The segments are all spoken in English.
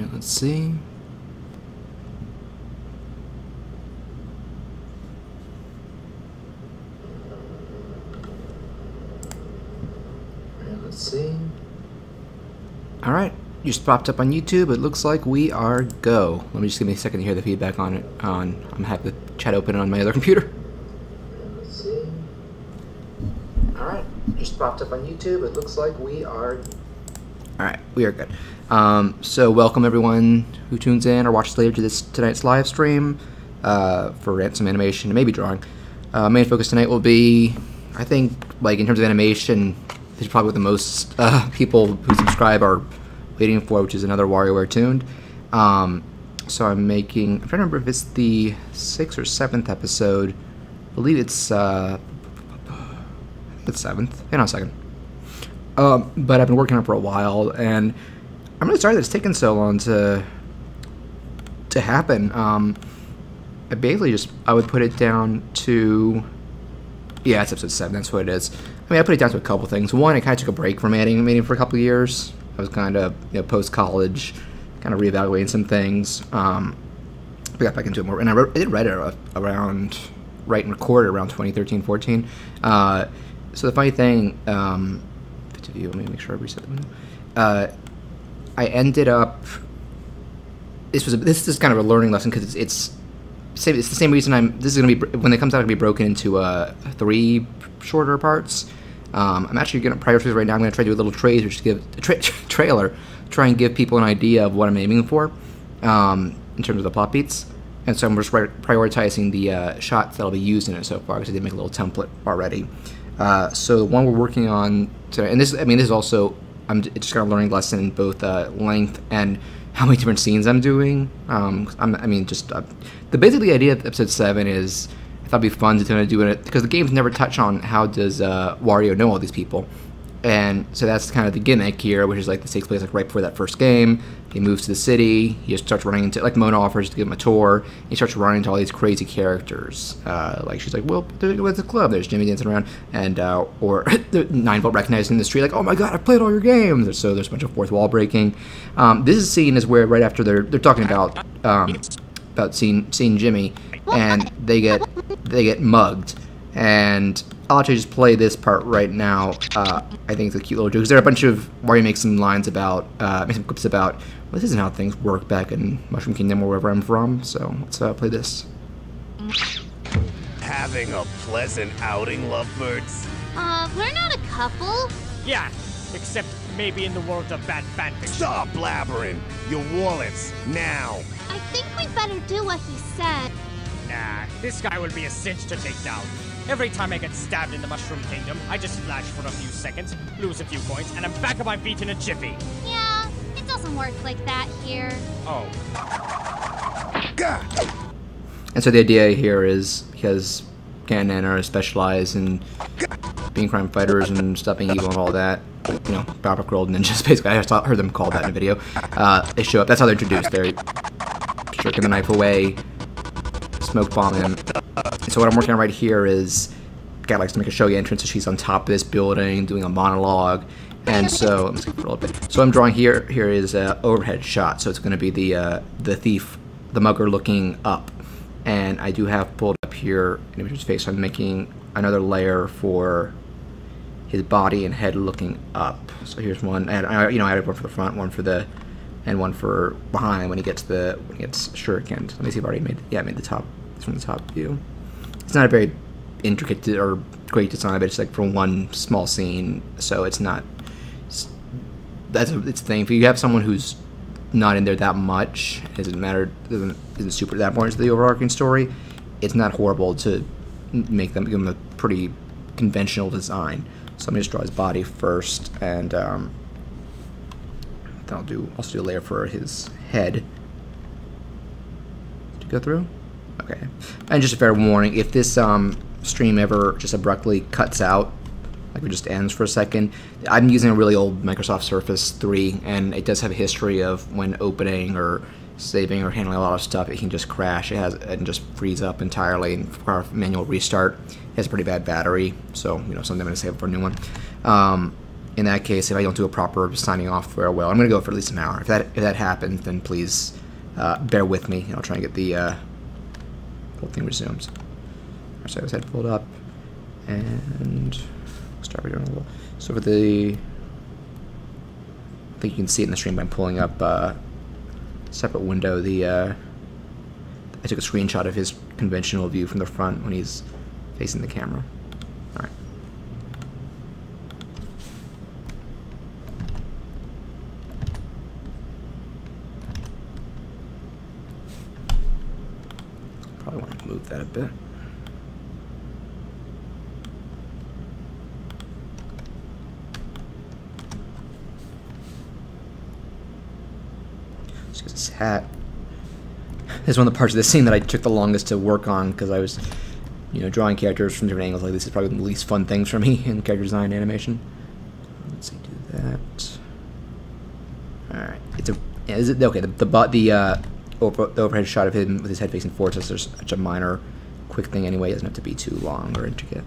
Alright, let's see. Alright, let's see. Alright, you just popped up on YouTube. It looks like we are go. Let me just give me a second to hear the feedback on it. I'm having the chat open on my other computer. Let's see. Alright, just popped up on YouTube. It looks like we are... Alright, we are good. So welcome everyone who tunes in or watches later to tonight's live stream for some animation and maybe drawing. Main focus tonight will be, I think, like in terms of animation, this is probably what the most people who subscribe are waiting for, which is another WarioWare Tooned. So I'm trying to remember if it's the 6th or 7th episode. I believe it's the 7th. Hang on a second. But I've been working on it for a while, and I'm really sorry that it's taken so long to happen. I basically I would put it down to, yeah, it's episode 7, that's what it is. I mean, I put it down to a couple things. One, I kind of took a break from animating for a couple of years. I was kind of, post-college, kind of reevaluating some things. I got back into it more, and I did write it around, write and record it around 2013, 14. So the funny thing, let me make sure I reset the window. I ended up. This is kind of a learning lesson because it's the same reason this is going to be, when it comes out, to be broken into 3 shorter parts. I'm actually going to prioritize right now. I'm going to try to do a little trailer, just give trailer, try and give people an idea of what I'm aiming for in terms of the plot beats. And so I'm just prioritizing the shots that'll be used in it so far, because I did make a little template already. So the one we're working on today, and this is also, it's just kind of learning lesson in both length and how many different scenes I'm doing. Basically the idea of episode 7 is, I thought it'd be fun to do it, because the games never touch on how does Wario know all these people. And so that's kind of the gimmick here, which is like this takes place like right before that first game. He moves to the city. He just starts running into, like, Mona offers to give him a tour. He starts running into all these crazy characters. Like, she's like, well, there's a club. There's Jimmy dancing around, and or 9-Volt recognizing the street, like, oh my god, I've played all your games. So there's a bunch of fourth wall breaking. This scene is where right after they're talking about seeing Jimmy, and they get mugged. And I'll actually just play this part right now. I think it's a cute little joke, because there are a bunch of Wario makes some lines about, makes some clips about, well, this isn't how things work back in Mushroom Kingdom or wherever I'm from. So let's play this. Having a pleasant outing, lovebirds? We're not a couple. Yeah, except maybe in the world of bad fanfiction. Stop blabbering! Your wallets, now! I think we better do what he said. Nah, this guy will be a cinch to take down. Every time I get stabbed in the Mushroom Kingdom, I just flash for a few seconds, lose a few coins, and I'm back on my feet in a jiffy. Yeah, it doesn't work like that here. Oh. God. And so the idea here is, because Ken and Anna are specialized in being crime fighters and stopping evil and all that, Barbara Rolled ninjas, basically. I heard them call that in a video. They show up. That's how they're introduced. They're jerking the knife away, smoke bomb him. So what I'm working on right here is, Kat likes to make a showy entrance, so she's on top of this building doing a monologue. And so, let me skip for a little bit. So I'm drawing here is an overhead shot, so it's going to be the thief, the mugger looking up. And I do have pulled up here an image of his face, so I'm making another layer for his body and head looking up. So here's one, and I added one for the front, one for the, and one for behind when he gets shurikened. Let me see if I already made, I made the top, from the top view. It's not a very intricate or great design, but it's like for one small scene, so it's not. It's the thing. If you have someone who's not in there that much, it doesn't matter. Isn't super that important to the overarching story. It's not horrible to give them a pretty conventional design. So I'm gonna just draw his body first, and then I'll also do a layer for his head. Did you go through? Okay, and just a fair warning, if this stream ever just abruptly cuts out, like it just ends for a second, I'm using a really old Microsoft Surface 3, and it does have a history of when opening or saving or handling a lot of stuff, it can just crash. It just freeze up entirely and require a manual restart. It has a pretty bad battery, so someday I'm going to save it for a new one. in that case, if I don't do a proper signing off very well, I'm going to go for at least an hour. If that happens, then please bear with me, and I'll try and get the whole thing resumed. Alright, so I have his head pulled up, and we'll start doing a little. So for the, I think you can see it in the stream by pulling up a separate window. I took a screenshot of his conventional view from the front when he's facing the camera. Alright. Probably want to move that a bit. Just 'cause his hat. This is one of the parts of this scene that I took the longest to work on because I was, drawing characters from different angles. Like, this is probably the least fun things for me in character design and animation. Let's see, do that. All right, is it okay? The overhead shot of him with his head facing forward, so there's such a minor, quick thing anyway. It doesn't have to be too long or intricate.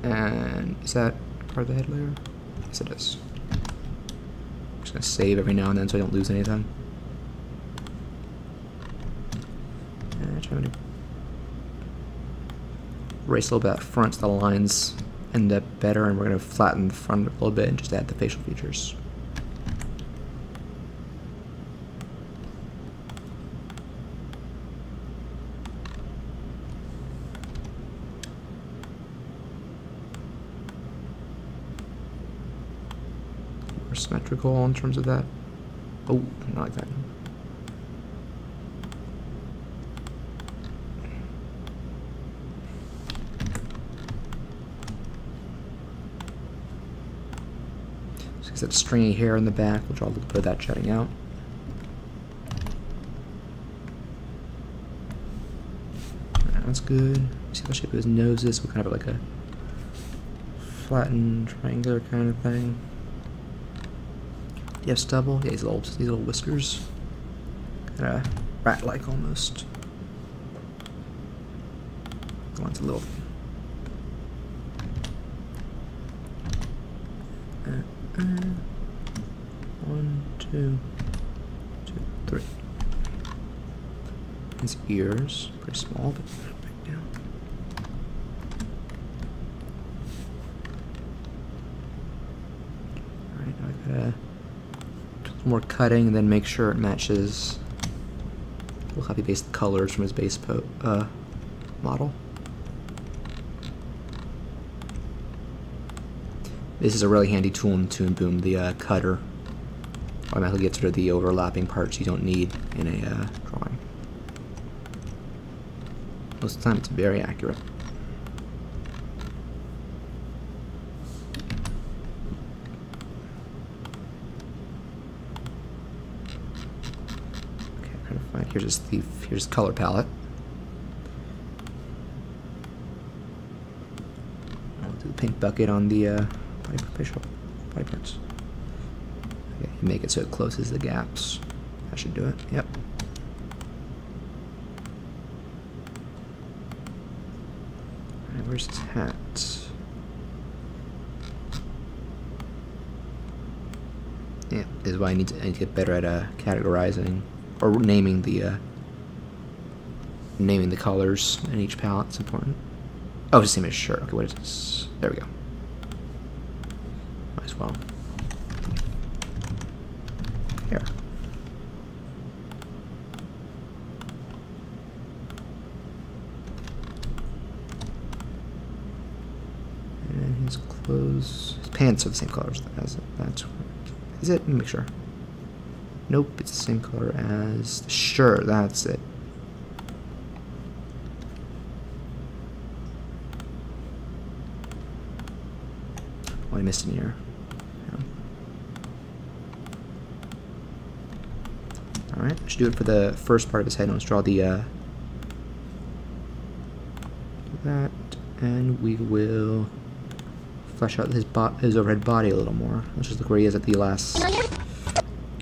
And is that part of the head layer? Yes, it is. I'm just gonna save every now and then so I don't lose anything. And trying to erase a little bit out front so the lines end up better, and we're gonna flatten the front a little bit and just add the facial features. Symmetrical in terms of that. Oh, not like that. So it's that stringy hair in the back. We'll draw a little bit of that jutting out. Alright, that's good. See the shape of his nose is. We'll kind of have like a flattened triangular kind of thing. Do you have stubble? Yeah, these little whiskers. Kind of rat-like almost. The one's a little. 1, 2, 3. His ears, pretty small, but right down. All right, now I gotta. More cutting, and then make sure it matches. We'll copy paste the colors from his base model. This is a really handy tool in Toon Boom, the cutter. Automatically gets rid of the overlapping parts you don't need in a drawing. Most of the time it's very accurate. Here's the color palette. I'll do the pink bucket on the facial body parts. Okay, make it so it closes the gaps. That should do it. Yep. Alright, where's his hat? Yeah, this is why I need to get better at categorizing. Or naming the colors in each palette. It's important. Oh, just the same as shirt. Okay, what is this? There we go. Might as well. Here. And his clothes, his pants are the same colors as it. That's is it? Let me make sure. Nope, it's the same color as the shirt. That's it. Oh, I missed an ear. Yeah. Alright, I should do it for the first part of his head. Let's draw the that, and we will flesh out his overhead body a little more. Let's just look where he is at the last.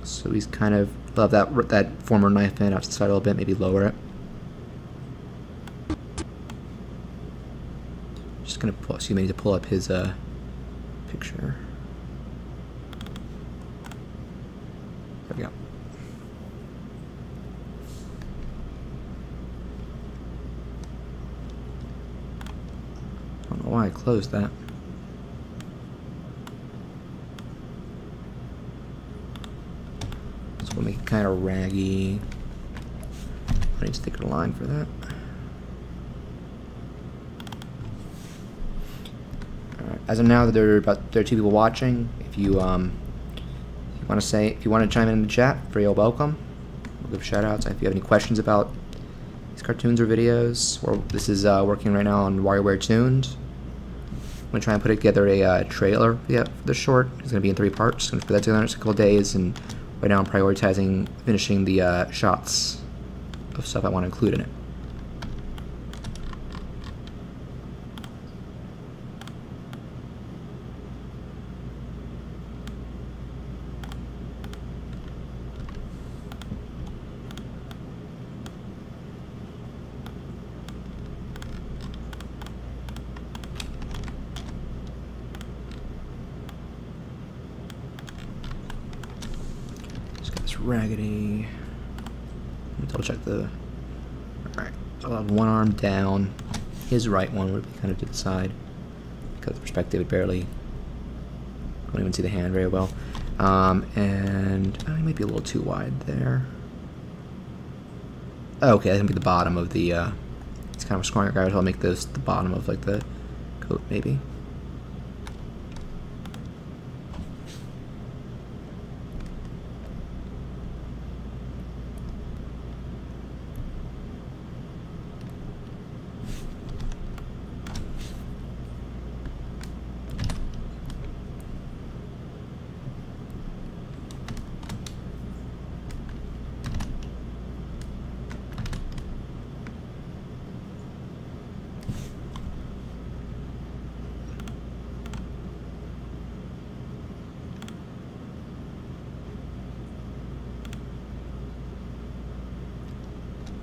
So he's kind of love that former knife bend out to the side a little bit, maybe lower it. Just gonna pull, excuse me, need to pull up his picture. There we go. I don't know why I closed that. So we'll make it kind of raggy. I need to stick a line for that. Alright, as of now, there are 2 people watching. If you want to chime in the chat, very welcome. We'll give shout outs. If you have any questions about these cartoons or videos, or this is working right now on WarioWare Tooned. I'm gonna try and put together a trailer for the short. It's gonna be in 3 parts. I'm gonna put that together in a couple of days, and right now I'm prioritizing finishing the shots of stuff I want to include in it. Raggedy. Double check the. Alright, so I'll have one arm down. His right one would be kind of to the side because the perspective would barely. Don't even see the hand very well. And he might be a little too wide there. Oh, okay, that's gonna be the bottom of the. It's kind of a square guy, so I'll make this the bottom of like the coat, maybe.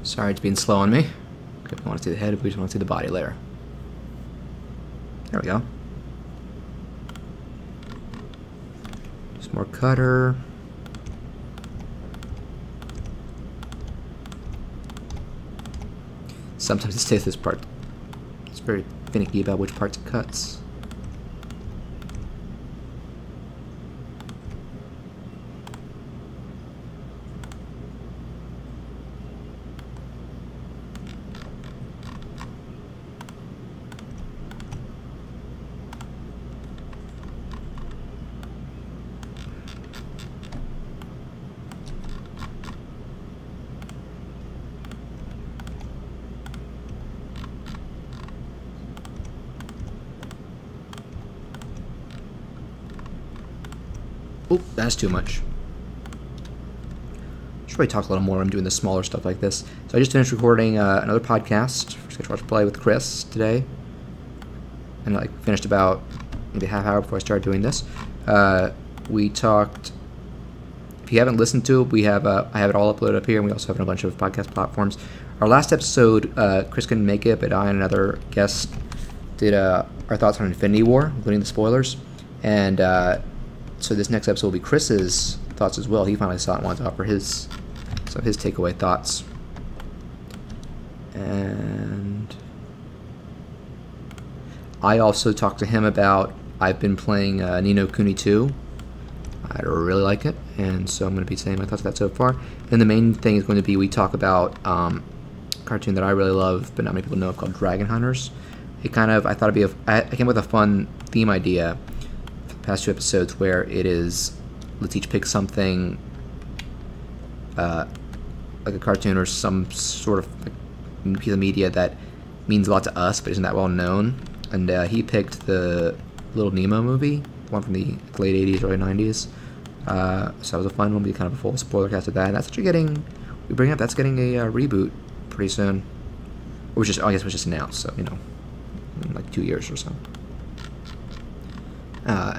Sorry, it's being slow on me. Okay, we want to see the head, we just want to see the body layer. There we go. Just more cutter. Sometimes it stays this part. It's very finicky about which parts it cuts. Oh, that's too much. Should probably talk a little more. I'm doing the smaller stuff like this. So I just finished recording another podcast for Sketch Watch Play with Chris today, and I finished about maybe a half hour before I started doing this. We talked. If you haven't listened to it, we have I have it all uploaded up here, and we also have it on a bunch of podcast platforms. Our last episode, Chris couldn't make it, but I and another guest did our thoughts on Infinity War, including the spoilers, and. So this next episode will be Chris's thoughts as well. He finally saw it and wanted to offer his takeaway thoughts. And I also talked to him about, I've been playing Ni no Kuni 2. I really like it, and so I'm going to be saying my thoughts on that so far. And the main thing is going to be, we talk about a cartoon that I really love, but not many people know of, called Dragon Hunters. It kind of, I thought it'd be I came up with a fun theme idea past 2 episodes where it is, let's each pick something like a cartoon or some sort of like piece of media that means a lot to us but isn't that well known, and he picked the Little Nemo movie, the one from the late 80s, early 90s, so that was a fun one. We kind of a full spoiler cast of that, and that's actually getting, we bring up, that's getting a reboot pretty soon, which is, I guess it was just announced, so you know, in like 2 years or so.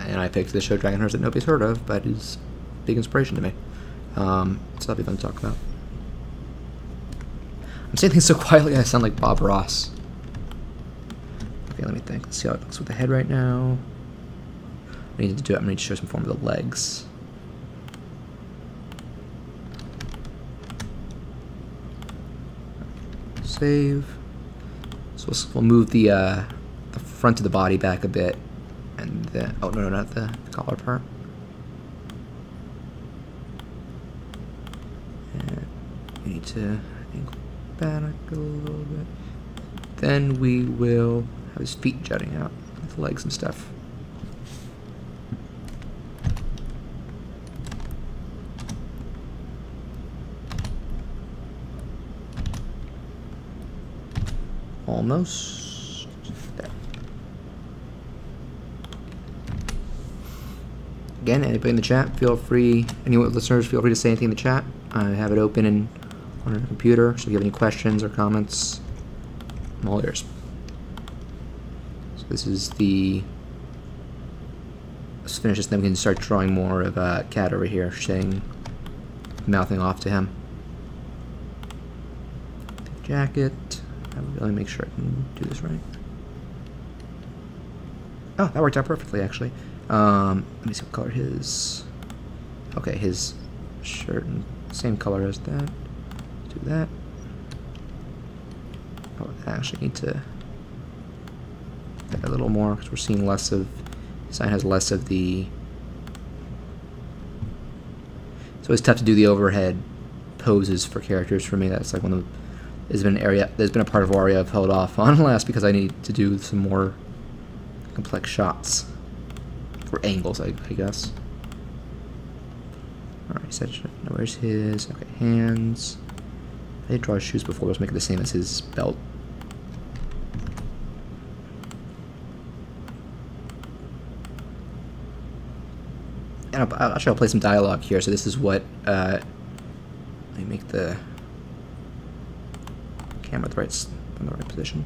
And I picked the show Dragon Hunters that nobody's heard of, but is a big inspiration to me. So that'll be fun to talk about. I'm saying things so quietly I sound like Bob Ross. Okay, let me think. Let's see how it looks with the head right now. I need to do it. I'm going to show some form of the legs. Save. So we'll move the front of the body back a bit, and then no, not the collar part. And we need to angle back a little bit. Then we will have his feet jutting out with legs and stuff. Almost there. Again, anybody in the chat, feel free, any listeners, feel free to say anything in the chat. I have it open on our computer, so if you have any questions or comments, I'm all ears. So this is let's finish this, then we can start drawing more of a cat over here, mouthing off to him. Jacket. Let me make sure I can do this right. Oh, that worked out perfectly, actually. Let me see what color his... Okay, his shirt, same color as that. Do that. Oh, I actually need to add a little more, because we're seeing less of... This sign has less of the... So it's tough to do the overhead poses for characters for me. That's like one of the... There's been a part of Wario I've held off on last because I need to do some more complex shots. Or angles, I guess. Alright, where's his... Okay, hands. I did draw his shoes before, let's make it the same as his belt. And I'll play some dialogue here, so this is what... let me make the... camera in the right position.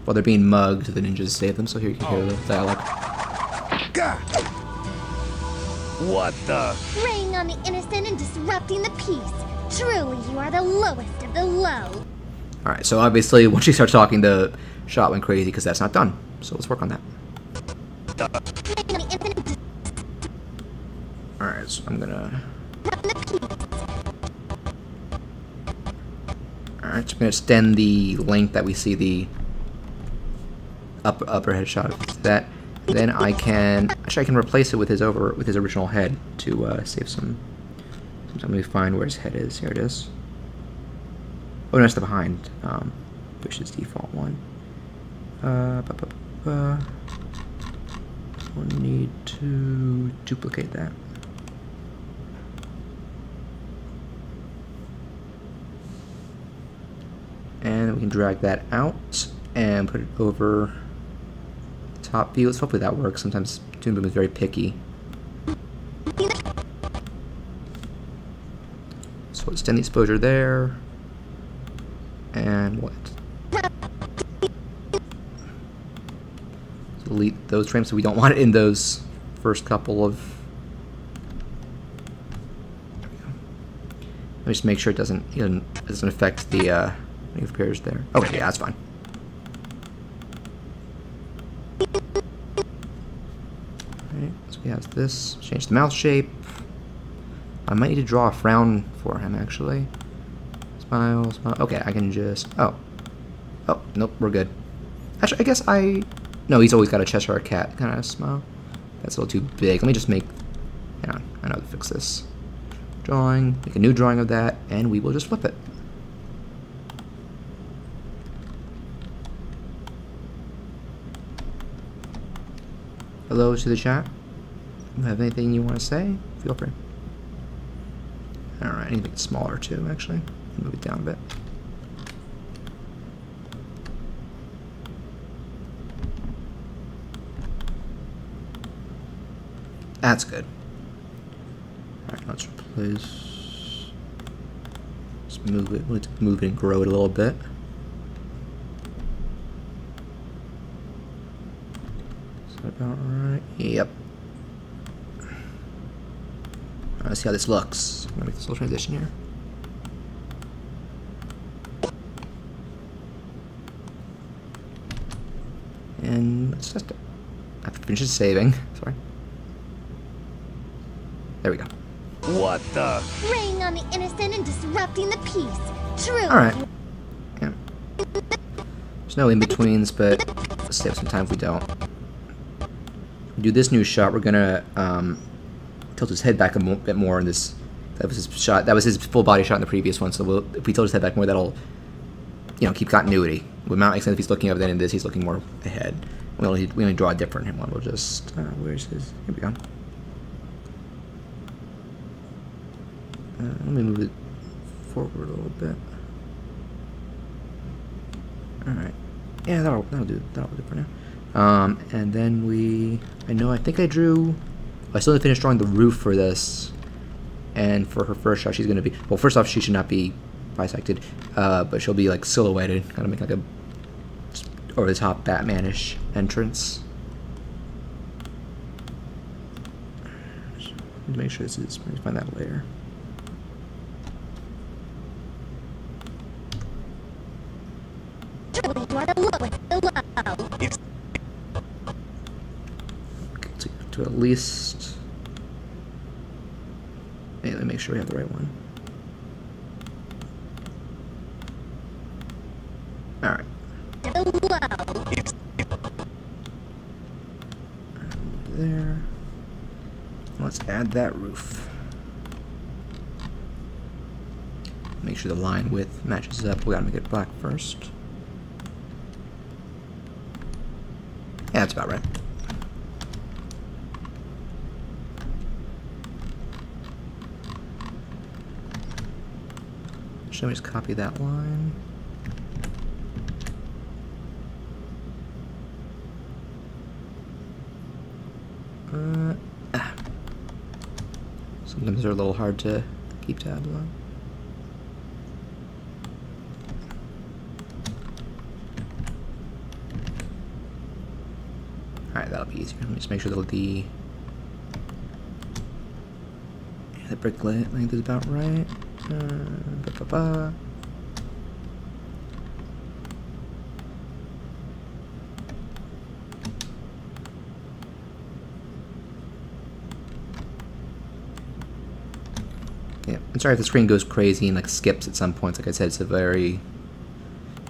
While they're being mugged, the ninjas save them, so here you can hear the dialogue. What the? Preying on the innocent and disrupting the peace. Truly, you are the lowest of the low. Alright, so obviously, once she starts talking, the shot went crazy because that's not done. So let's work on that. Alright, so I'm gonna... Alright, so I'm gonna extend the length that we see the upper head shot of that. Then I can replace it with his original head to save some. Let me find where his head is. Here it is. Oh no, it's the behind, which is default one. We'll need to duplicate that. And we can drag that out and put it over the top view. Let's hopefully that works. Sometimes Toon Boom is very picky. So extend the exposure there. And what? So delete those frames, so we don't want it in those first couple of... There we go. Let me just make sure it doesn't affect the appears there. Okay, yeah, that's fine. Alright, so we have this. Change the mouth shape. I might need to draw a frown for him, actually. Smile, smile. Okay, I can just... Oh, nope, we're good. Actually, I guess no, he's always got a Cheshire Cat kind of smile. That's a little too big. Let me just make... Hang on, I know how to fix this. Drawing, make a new drawing of that, and we will just flip it. Hello to the chat. If you have anything you want to say, feel free. Alright, I need to make it smaller too, actually. Move it down a bit. That's good. Alright, let's replace... Let's move it. Let's move it and grow it a little bit. Is that about right? Yep. Let's see how this looks. I'm gonna make this little transition here. And let's just I have to finish saving. Sorry. There we go. What the? Preying on the innocent and disrupting the peace. Truly. Alright. Yeah. There's no in-betweens, but let's save some time if we don't. We do this new shot, we're gonna tilt his head back a bit more in this. That was his shot. That was his full body shot in the previous one, so if we tilt his head back more, that'll, you know, keep continuity. It would not make sense if he's looking over, then in this he's looking more ahead. We only draw a different one. We'll just, where's his, here we go. Let me move it forward a little bit. Alright. Yeah, that'll do for now. And then I think I drew, I still didn't finish drawing the roof for this. And for her first shot, she's gonna be, well, first off, she should not be bisected, but she'll be like silhouetted, kind of make like a over the top Batman-ish entrance. Need to make sure this is, let me find that layer. Truly, you are the lowest of the low. Okay, to at least. Hey, let me make sure we have the right one. Alright. There. Let's add that roof. Make sure the line width matches up. We gotta make it black first. Yeah, that's about right. Should we just copy that line? Sometimes they're a little hard to keep tabs on. Alright, that'll be easier. Let me just make sure that the brick length is about right. Yeah, I'm sorry if the screen goes crazy and like skips at some points. Like I said, it's a very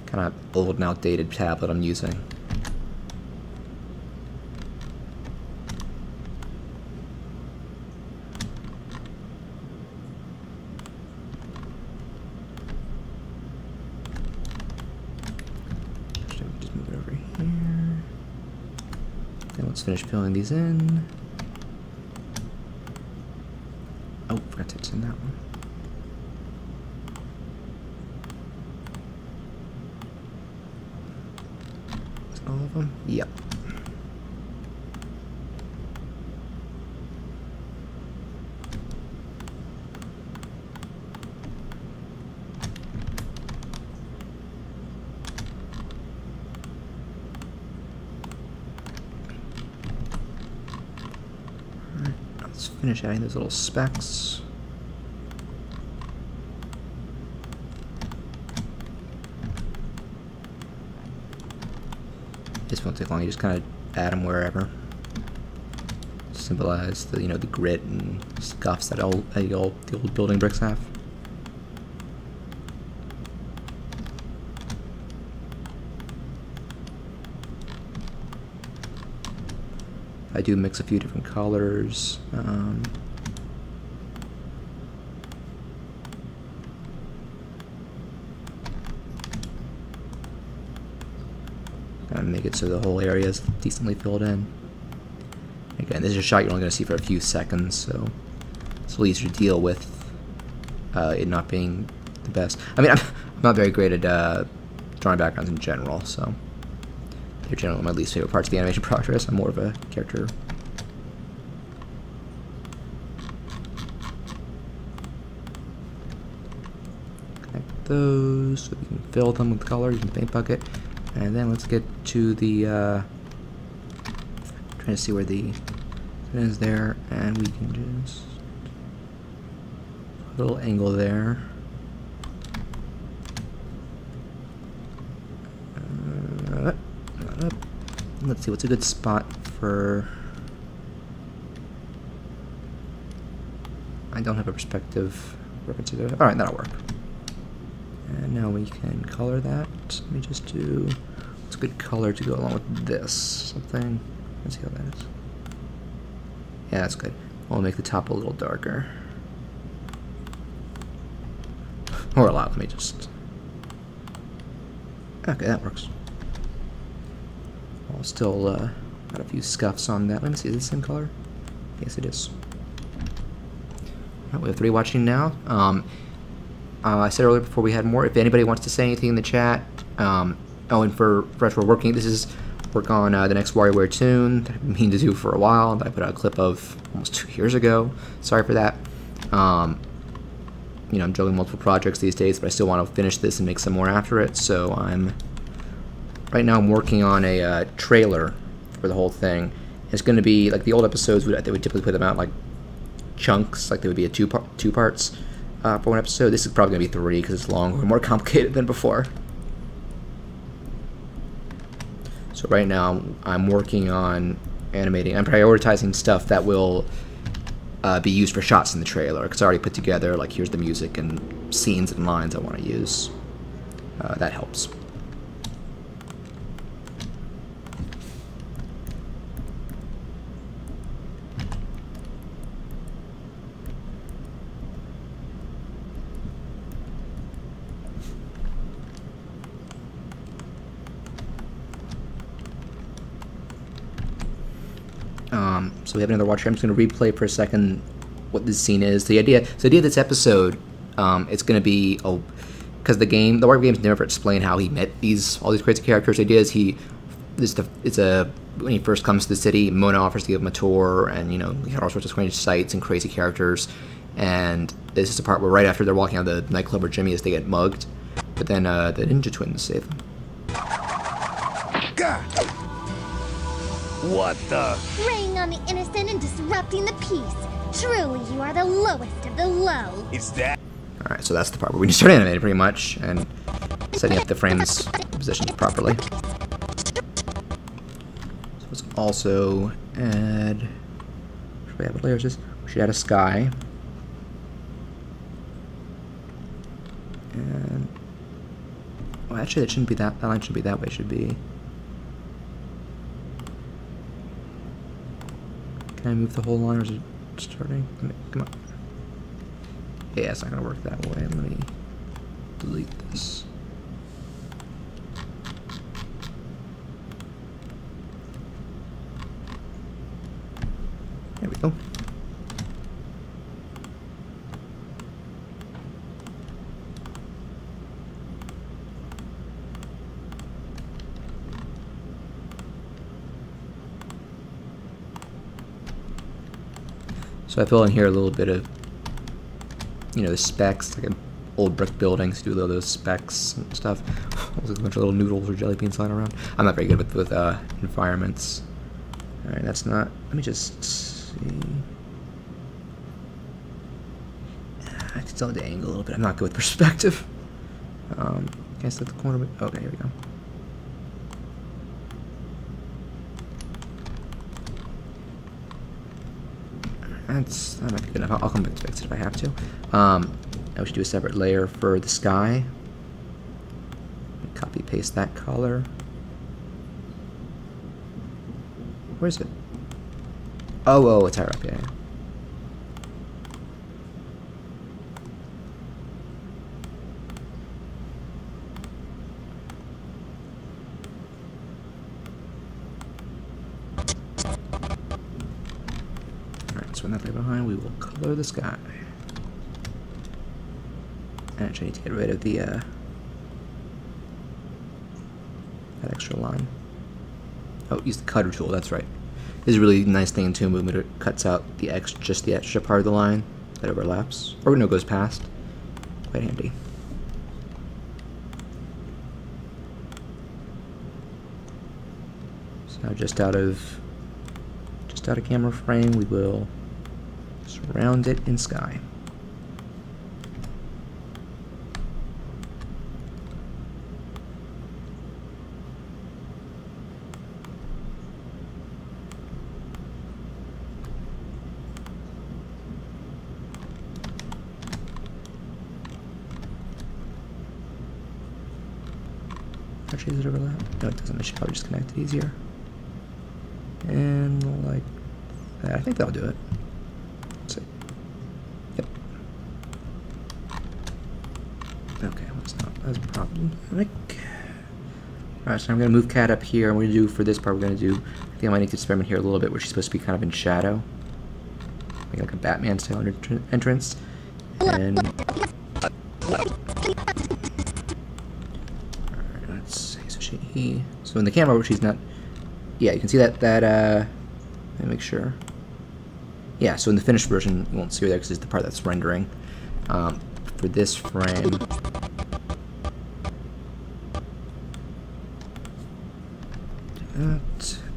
kind of old and outdated tablet I'm using. Just move it over here. Then let's finish filling these in. Oh, forgot to send that one. Is that all of them? Yep. Let's finish adding those little specks. This won't take long. You just kind of add them wherever. Symbolize the the grit and scuffs that the old building bricks have. I do mix a few different colors. Gotta make it so the whole area is decently filled in. Again, this is a shot you're only going to see for a few seconds, so it's a little easier to deal with it not being the best. I mean, I'm not very great at drawing backgrounds in general, so they're generally my least favorite parts of the animation process. I'm more of a character. Connect those so we can fill them with color using the paint bucket. And then let's get to the, trying to see where the it is there, and we can just put a little angle there. let's see, what's a good spot for... I don't have a perspective reference to it. Alright, that'll work. And now we can color that. Let me just do... What's a good color to go along with this? Something... Let's see how that is. Yeah, that's good. We'll make the top a little darker. Or allow, let me just... Okay, that works. I'll still got a few scuffs on that. Let me see, is it the same color? Yes, it is. Right, we have 3 watching now. I said earlier before we had more, if anybody wants to say anything in the chat, oh, and for fresh, we're working, this is work on the next WarioWare tune that I've been meaning to do for a while, that I put out a clip of almost 2 years ago. Sorry for that. You know, I'm juggling multiple projects these days, but I still want to finish this and make some more after it, so right now I'm working on a trailer for the whole thing. It's going to be, like the old episodes, they would typically put them out like chunks, like they would be two parts for one episode. This is probably going to be 3 because it's longer and more complicated than before. So right now I'm working on animating, I'm prioritizing stuff that will be used for shots in the trailer, because I already put together, like, here's the music and scenes and lines I want to use. That helps. So we have another watch here. I'm just going to replay for a second what this scene is. The idea of this episode, it's going to be, because the Wario games never explain how he met all these crazy characters. The idea is when he first comes to the city, Mona offers to give him a tour, and you know, he had all sorts of strange sights and crazy characters. And this is the part where right after they're walking out of the nightclub where Jimmy is, they get mugged, but then the Ninja Twins save them. What the? Preying on the innocent and disrupting the peace. Truly, you are the lowest of the low. It's that. Alright, so that's the part where we need to start animating pretty much, and setting up the frames positions properly. So let's also add... Should we have what layers is? We should add a sky. And... Well, actually, it shouldn't be that line shouldn't be that way, it should be... Can I move the whole line, or is it starting? Come on. Yeah, it's not going to work that way. Let me delete this. There we go. So I fill in here a little bit of, you know, the specs, like an old brick buildings, do those specs and stuff. There's a bunch of little noodles or jelly beans lying around. I'm not very good with environments. Alright, that's not, let me just see. I can still have to angle a little bit. I'm not good with perspective. Can I set the corner? Okay, here we go. That might be good enough. I'll come back to fix it if I have to. Now we should do a separate layer for the sky. Copy paste that color. Where is it? Oh, it's higher up. Yeah. So when that layer behind, we will color the sky. And actually, I need to get rid of the that extra line. Oh, use the cutter tool. That's right. This is a really nice thing in Toon Boom. It cuts out just the extra part of the line that overlaps, or no, goes past. Quite handy. So now, just out of camera frame, we will surround it in sky. Actually, does it overlap? No, it doesn't. I should probably just connect it easier. And like that. I think that'll do it. Let's see. Yep. Okay, well, it's not as problematic. Alright, so I'm going to move Cat up here, and we're going to do, for this part, we're going to do, I think I might need to experiment here a little bit, where she's supposed to be kind of in shadow. Make like a Batman-style entrance. And... Alright, let's see, so in the camera, she's not, yeah, you can see that, let me make sure. Yeah, so in the finished version, you won't see her there because it's the part that's rendering. For this frame...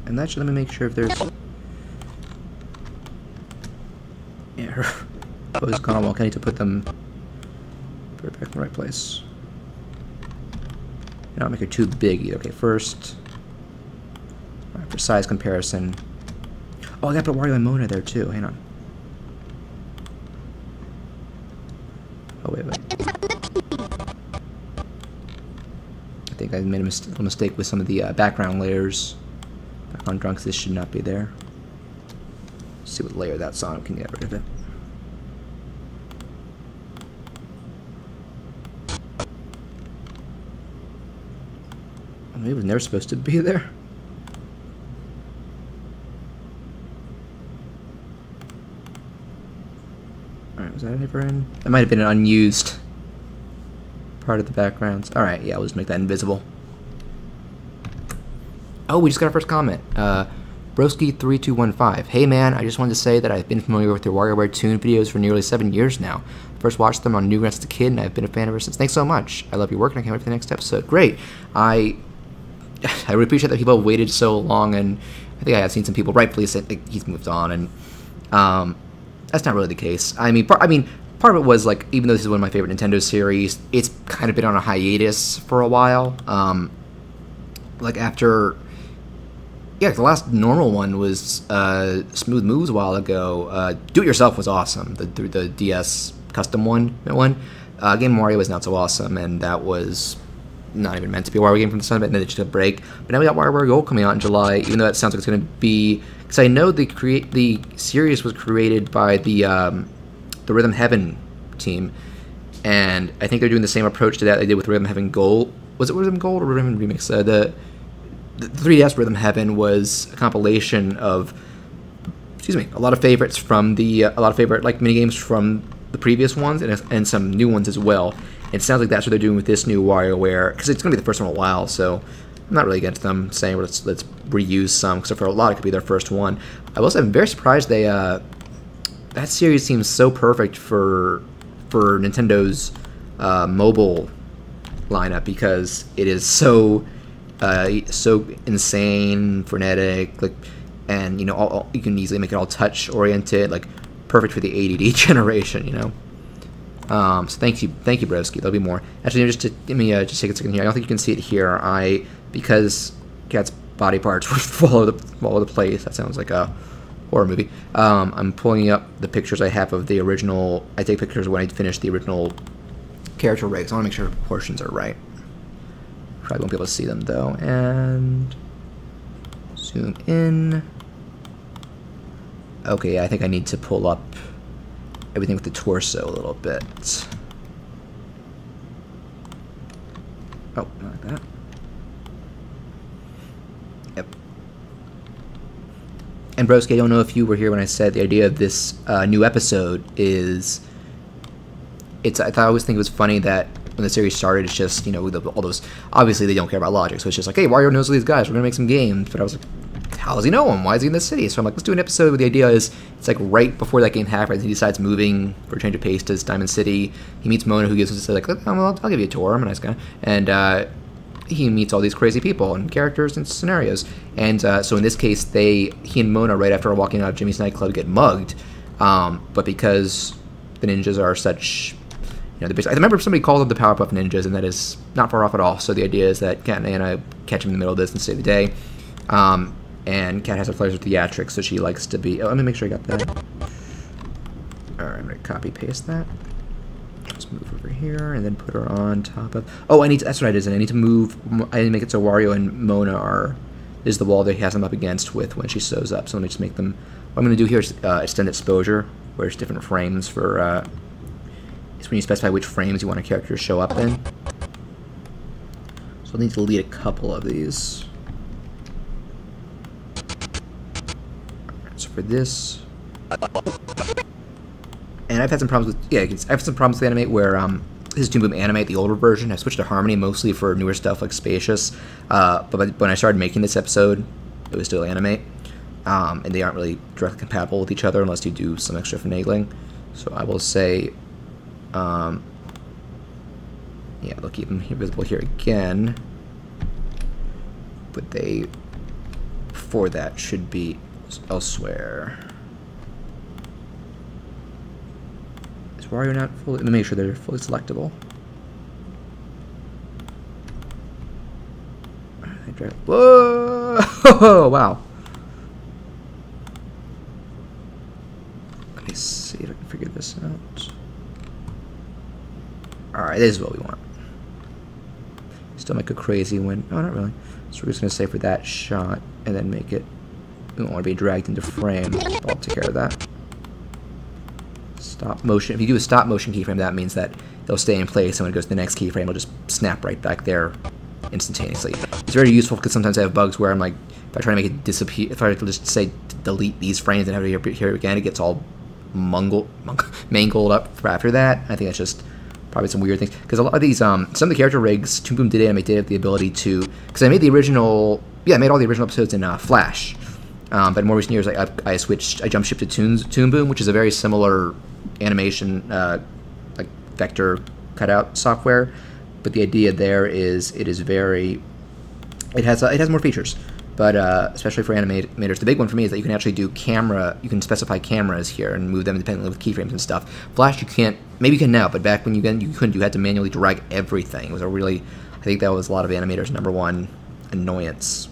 And that should, let me make sure if there's... Yeah, her pose gone well. I need to put them back in the right place. And I'll make her too big either. Okay, first... Right, for size comparison... Oh, I gotta put Wario and Mona there too. Hang on. Oh, wait. I think I made a little mistake with some of the background layers. Background drunks, this should not be there. Let's see what layer that's on. We can get rid of it. Oh, maybe it was never supposed to be there. Alright, was that ever in? That might have been an unused part of the backgrounds. Alright, yeah, we'll just make that invisible. Oh, we just got our first comment. Broski3215. Hey man, I just wanted to say that I've been familiar with your WarioWare Toon videos for nearly 7 years now. First watched them on Newgrounds as a kid, and I've been a fan ever since. Thanks so much. I love your work, and I can't wait for the next episode. Great. I really appreciate that people have waited so long, and I think I have seen some people rightfully say like, he's moved on, and that's not really the case. I mean, part of it was like, even though this is one of my favorite Nintendo series, it's kind of been on a hiatus for a while. Like after. Yeah, the last normal one was Smooth Moves a while ago. Do It Yourself was awesome. The DS custom one. Game Wario was not so awesome, and that was not even meant to be a Wario game from the start, and then it just took a break. But now we got WarioWare Gold coming out in July, even though that sounds like it's going to be... Because I know the series was created by the Rhythm Heaven team, and I think they're doing the same approach to that they did with Rhythm Heaven Gold. Was it Rhythm Gold or Rhythm Remix? The 3DS Rhythm Heaven was a compilation of, a lot of favorites from the, a lot of favorite like minigames from the previous ones, and some new ones as well. It sounds like that's what they're doing with this new WarioWare, because it's going to be the first one in a while, so I'm not really against them saying, well, let's reuse some, because for a lot it could be their first one. I will say I'm very surprised they, that series seems so perfect for Nintendo's mobile lineup, because it is so insane, frenetic, like, and you know, you can easily make it all touch oriented, like perfect for the ADD generation, you know. So thank you, Broski. There'll be more. Actually, just just take a second here. I don't think you can see it here. Because Cat's body parts would fall over the place. That sounds like a horror movie. I'm pulling up the pictures I have of the original. I take pictures when I finish the original character rigs. I want to make sure the proportions are right. Probably won't be able to see them though. And zoom in. Okay, I think I need to pull up everything with the torso a little bit. Oh, not like that. Yep. And Broski, I don't know if you were here when I said the idea of this new episode is... I always think it was funny that when the series started, it's just, you know, all those... Obviously, they don't care about logic, so it's just like, hey, Wario knows all these guys, we're going to make some games. But I was like, how does he know him? Why is he in this city? So I'm like, let's do an episode where the idea is, it's like right before that game happens, he decides moving for a change of pace to Diamond City. He meets Mona, who gives him, like, oh, well, I'll give you a tour, I'm a nice guy. And he meets all these crazy people and characters and scenarios. And so in this case, he and Mona, right after walking out of Jimmy's nightclub, get mugged. But because the ninjas are such... You know, I remember somebody called them the Powerpuff Ninjas, and that is not far off at all. So the idea is that Kat and Anna catch him in the middle of this and save the day. And Kat has a flair for theatrics, so she likes to be... Oh, let me make sure I got that. Alright, I'm going to copy-paste that. Just move over here and then put her on top of. Oh, that's what I did. I need to move. I need to make it so Wario and Mona is the wall that he has them up against with when she sews up. So let me just make them. What I'm going to do here is extend exposure, where it's different frames for. It's when you specify which frames you want a character to show up in. So I'll need to delete a couple of these. So for this. And I've had some problems with, I've had some problems with Animate where, this is Toon Boom Animate, the older version. I've switched to Harmony mostly for newer stuff like Spacious. But when I started making this episode, it was still Animate. And they aren't really directly compatible with each other unless you do some extra finagling. So I will say, yeah, they'll keep them visible here again. But they, before that, should be elsewhere. Wario not fully. Let me make sure they're fully selectable. Whoa! Wow. Let me see if I can figure this out. Alright, this is what we want. Still make a crazy win. Oh, not really. So we're just going to say for that shot and then make it. We don't want to be dragged into frame. I'll take care of that. Stop motion. If you do a stop motion keyframe, that means that they'll stay in place, and when it goes to the next keyframe, it'll just snap right back there instantaneously. It's very useful because sometimes I have bugs where I'm like, if I try to make it disappear, if I just say delete these frames and have it here again, it gets all mangled up after that. I think that's just probably some weird things because a lot of these, some of the character rigs, Toon Boom did have the ability to, because I made the original, I made all the original episodes in Flash. But in more recent years, I jump shipped to Toon Boom, which is a very similar animation, like vector cutout software. But the idea there is it has more features. But especially for animators, the big one for me is that you can actually do you can specify cameras here and move them independently with keyframes and stuff. Flash, you can't, maybe you can now, but back when you couldn't, you had to manually drag everything. It was I think that was a lot of animators' #1 annoyance.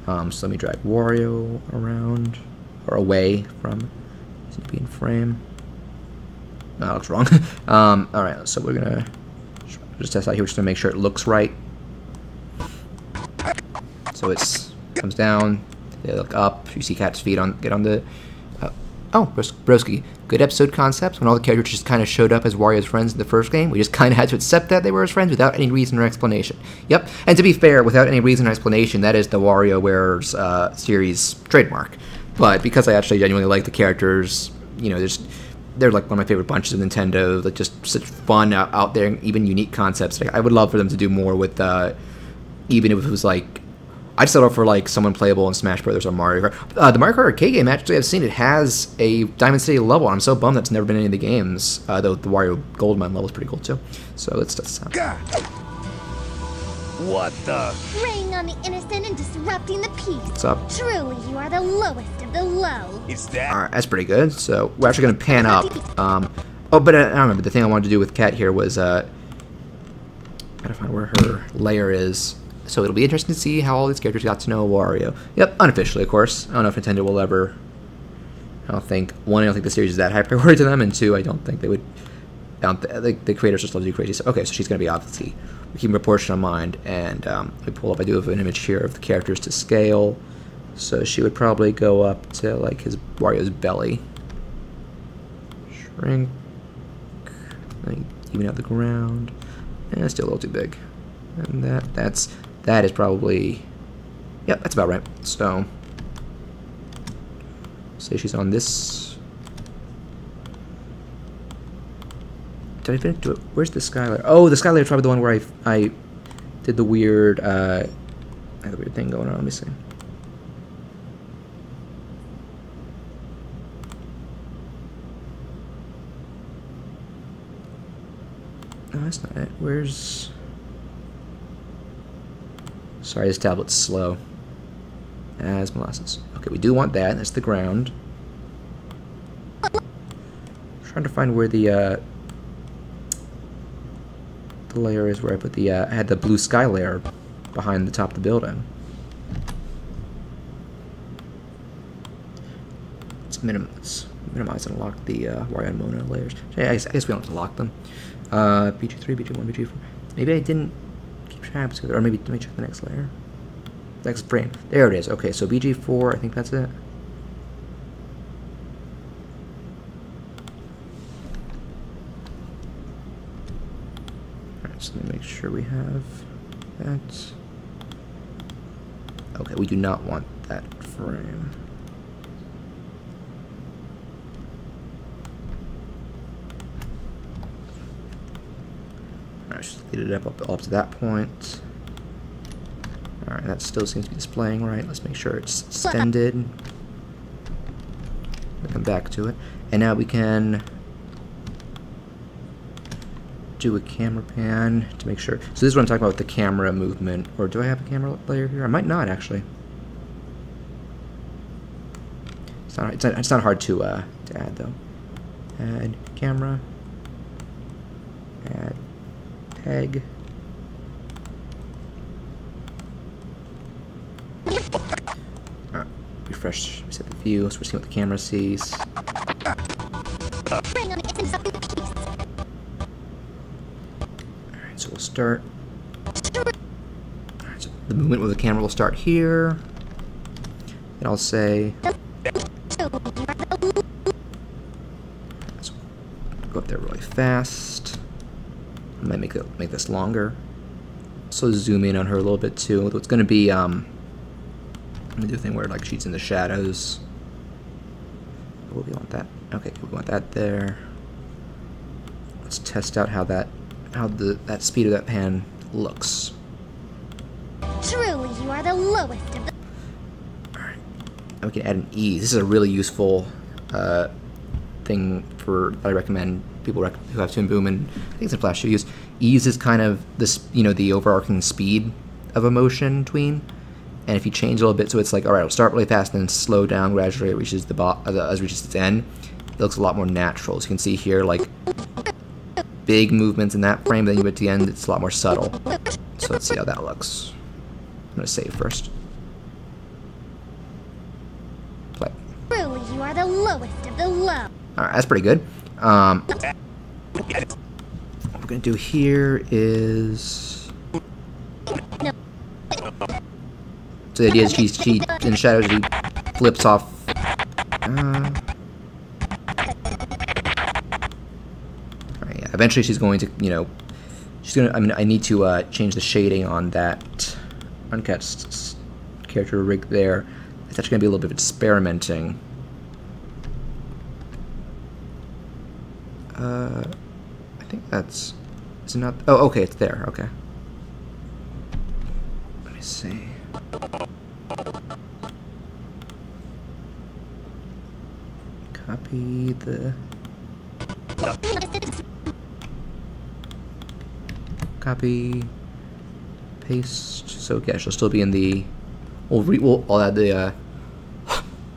So let me drag Wario around, or away from, to be in frame. No, that looks wrong. Alright, so we're gonna just test out here, just to make sure it looks right. So it comes down, they look up, you see Cat's feet get on the, oh, Broski, good episode concept. When all the characters just kind of showed up as Wario's friends in the first game, we just kind of had to accept that they were his friends without any reason or explanation. Yep, and to be fair, without any reason or explanation, that is the WarioWare's series trademark. But because I actually genuinely like the characters, you know, they're like one of my favorite bunches of Nintendo, like just such fun out there, even unique concepts. Like, I would love for them to do more with, even if it was like, I'd settle for like someone playable in Smash Brothers or Mario Kart. The Mario Kart arcade game, actually, I've seen it has a Diamond City level. I'm so bummed that's never been in any of the games. Though the Wario Gold Mine level is pretty cool too. So let's test this out. What the? Preying on the innocent and disrupting the peace. What's up? Truly, you are the lowest of the low. Is that? All right, that's pretty good. So we're actually gonna pan up. Oh, but I don't remember. The thing I wanted to do with Cat here was gotta find where her lair is. So it'll be interesting to see how all these characters got to know Wario. Yep, unofficially, of course. I don't know if Nintendo will ever. I don't think the series is that high priority to them, and two, I don't think they would. The creators just love to do crazy stuff. Okay, so she's gonna be obviously. We keep proportion in mind, and we pull up. I do have an image here of the characters to scale. So she would probably go up to like Wario's belly. Shrink. Even out the ground. And it's still a little too big. And that is probably, yep, that's about right. So, say she's on this. Did I finish do it? Where's the Skylayer? Oh, the Skylayer is probably the one where I did the weird, I had a weird thing going on. Let me see. No, that's not it. Where's... Sorry, this tablet's slow. As molasses. Okay, we do want that. That's the ground. I'm trying to find where the layer is where I put the, I had the blue sky layer behind the top of the building. Let's minimize and lock the Wario and Mona layers. I guess we don't have to lock them. BG3, BG1, BG4. Maybe I didn't keep track of it, or maybe let me check the next layer. Next frame. There it is. Okay, so BG4, I think that's it. Alright, so let me make sure we have that. Okay, we do not want that frame. Alright, just lead it up to that point. Alright, that still seems to be displaying right. Let's make sure it's extended. We'll come back to it. And now we can do a camera pan to make sure. So this is what I'm talking about with the camera movement. Or do I have a camera layer here? I might not, actually. It's not hard to add, though. Add camera. Add tag. Alright, refresh, reset the view, so we're seeing what the camera sees. Alright, so we'll start. Alright, so the movement with the camera will start here. And I'll say. So go up there really fast. I might make this longer. So zoom in on her a little bit too. It's going to be let me do a thing where like she's in the shadows. Oh, we want that. Okay, we want that there. Let's test out how that speed of that pan looks. Truly, you are the lowest of the. All right, and we can add an ease. This is a really useful thing for I recommend people who have Toon Boom and I think it's in Flash to use. Ease is kind of this, the overarching speed of a motion tween. And if you change a little bit, so it's like, all right, it'll start really fast and then slow down gradually. It reaches as it reaches its end. It looks a lot more natural. As you can see here, like big movements in that frame. Then you get to the end, it's a lot more subtle. So let's see how that looks. I'm gonna save first. Play. Truly, you are the lowest of the low. All right, that's pretty good. What we're gonna do here is. So the idea is she in the shadows she flips off. Alright, yeah. Eventually she's going to, she's gonna. I need to change the shading on that Uncat's character rig there. It's actually gonna be a little bit of experimenting. I think that's. Is it not? Oh, okay, it's there. Okay. Let me see. Copy the. Copy. Paste. So yeah, she'll still be in the. I'll add the.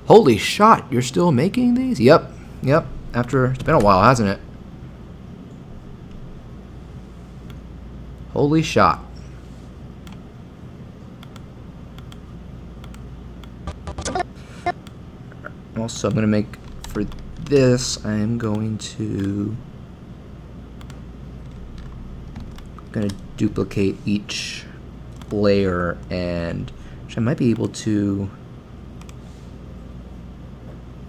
Holy shot! You're still making these? Yep. Yep. After it's been a while, hasn't it? Holy shot. Also, I'm going to make, for this, I'm going to duplicate each layer, and which I might be able to,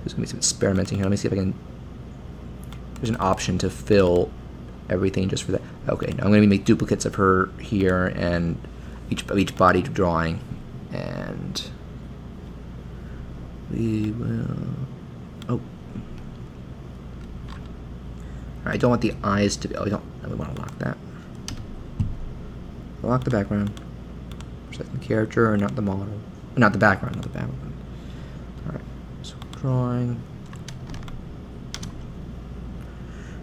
there's going to be some experimenting here. Let me see if I can, there's an option to fill everything just for that. Okay, now I'm going to make duplicates of her here and each body drawing, and we will. Oh, I don't want the eyes to be. Oh, we want to lock that. Lock the background. Select the character, or not the model, not the background, not the background. All right, so drawing.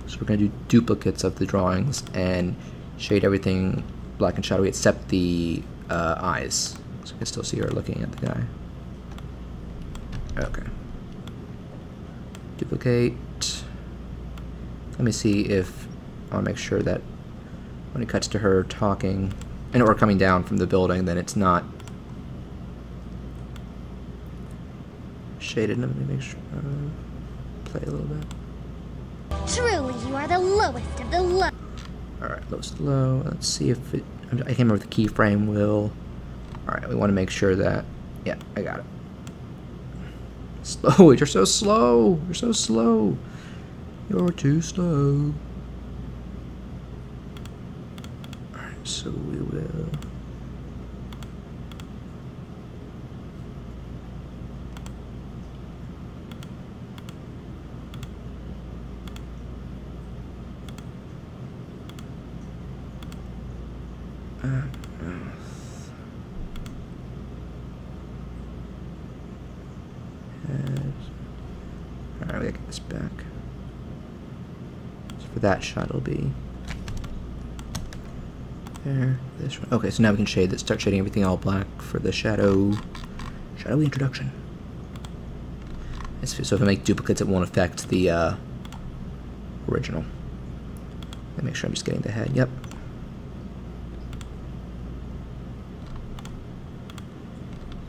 So we're going to do duplicates of the drawings and shade everything black and shadowy except the eyes. So you can still see her looking at the guy. Okay. Duplicate. Let me see if I want to make sure that when it cuts to her talking and or coming down from the building, then it's not shaded. Let me make sure. play a little bit. Truly, you are the lowest of the low. Alright, lowest low. Let's see if it... I can't remember if the keyframe will... Alright, we want to make sure that... Yeah, I got it. Slow, you're so slow! You're so slow! You're too slow. Alright, so we will... Alright, we gotta get this back. So for that shot, it'll be there. This one. Okay, so now we can shade this. Start shading everything all black for the shadowy introduction. So if I make duplicates, it won't affect the original. Let me make sure I'm just getting the head. Yep.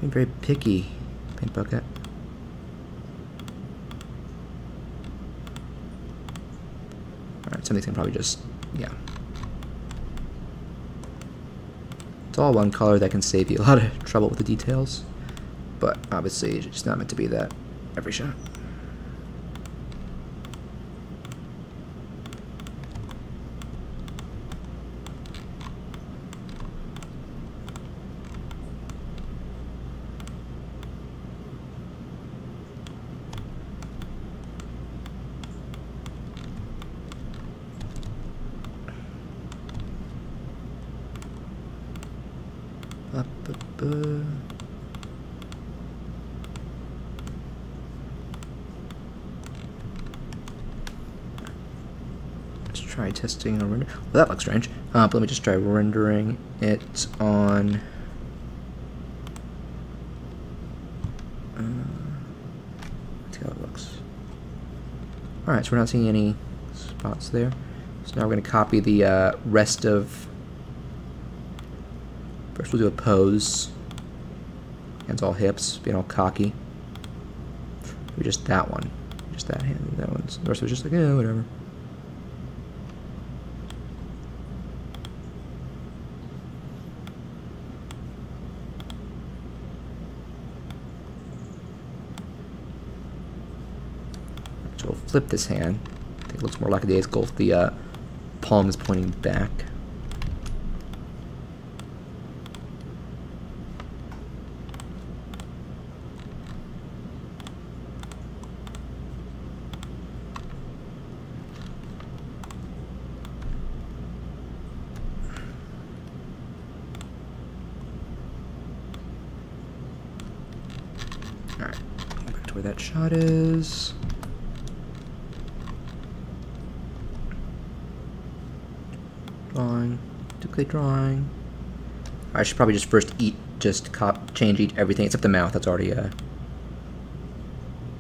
Being very picky, paint bucket. Alright, something's gonna probably just, yeah. It's all one color that can save you a lot of trouble with the details, but obviously it's just not meant to be that every shot. Let's try testing a render. Well, that looks strange. But let me just try rendering it on. Let's see how it looks. Alright, so we're not seeing any spots there. So now we're going to copy the rest of. First, we'll do a pose. Hands all hips, being all cocky. Maybe just that one. Just that hand. That one's. The rest was just like, yeah, whatever. So we'll flip this hand. I think it looks more like a Days Golf. The palm is pointing back. Alright, back to where that shot is. Drawing, duplicate drawing. I should probably just first change everything except the mouth. That's already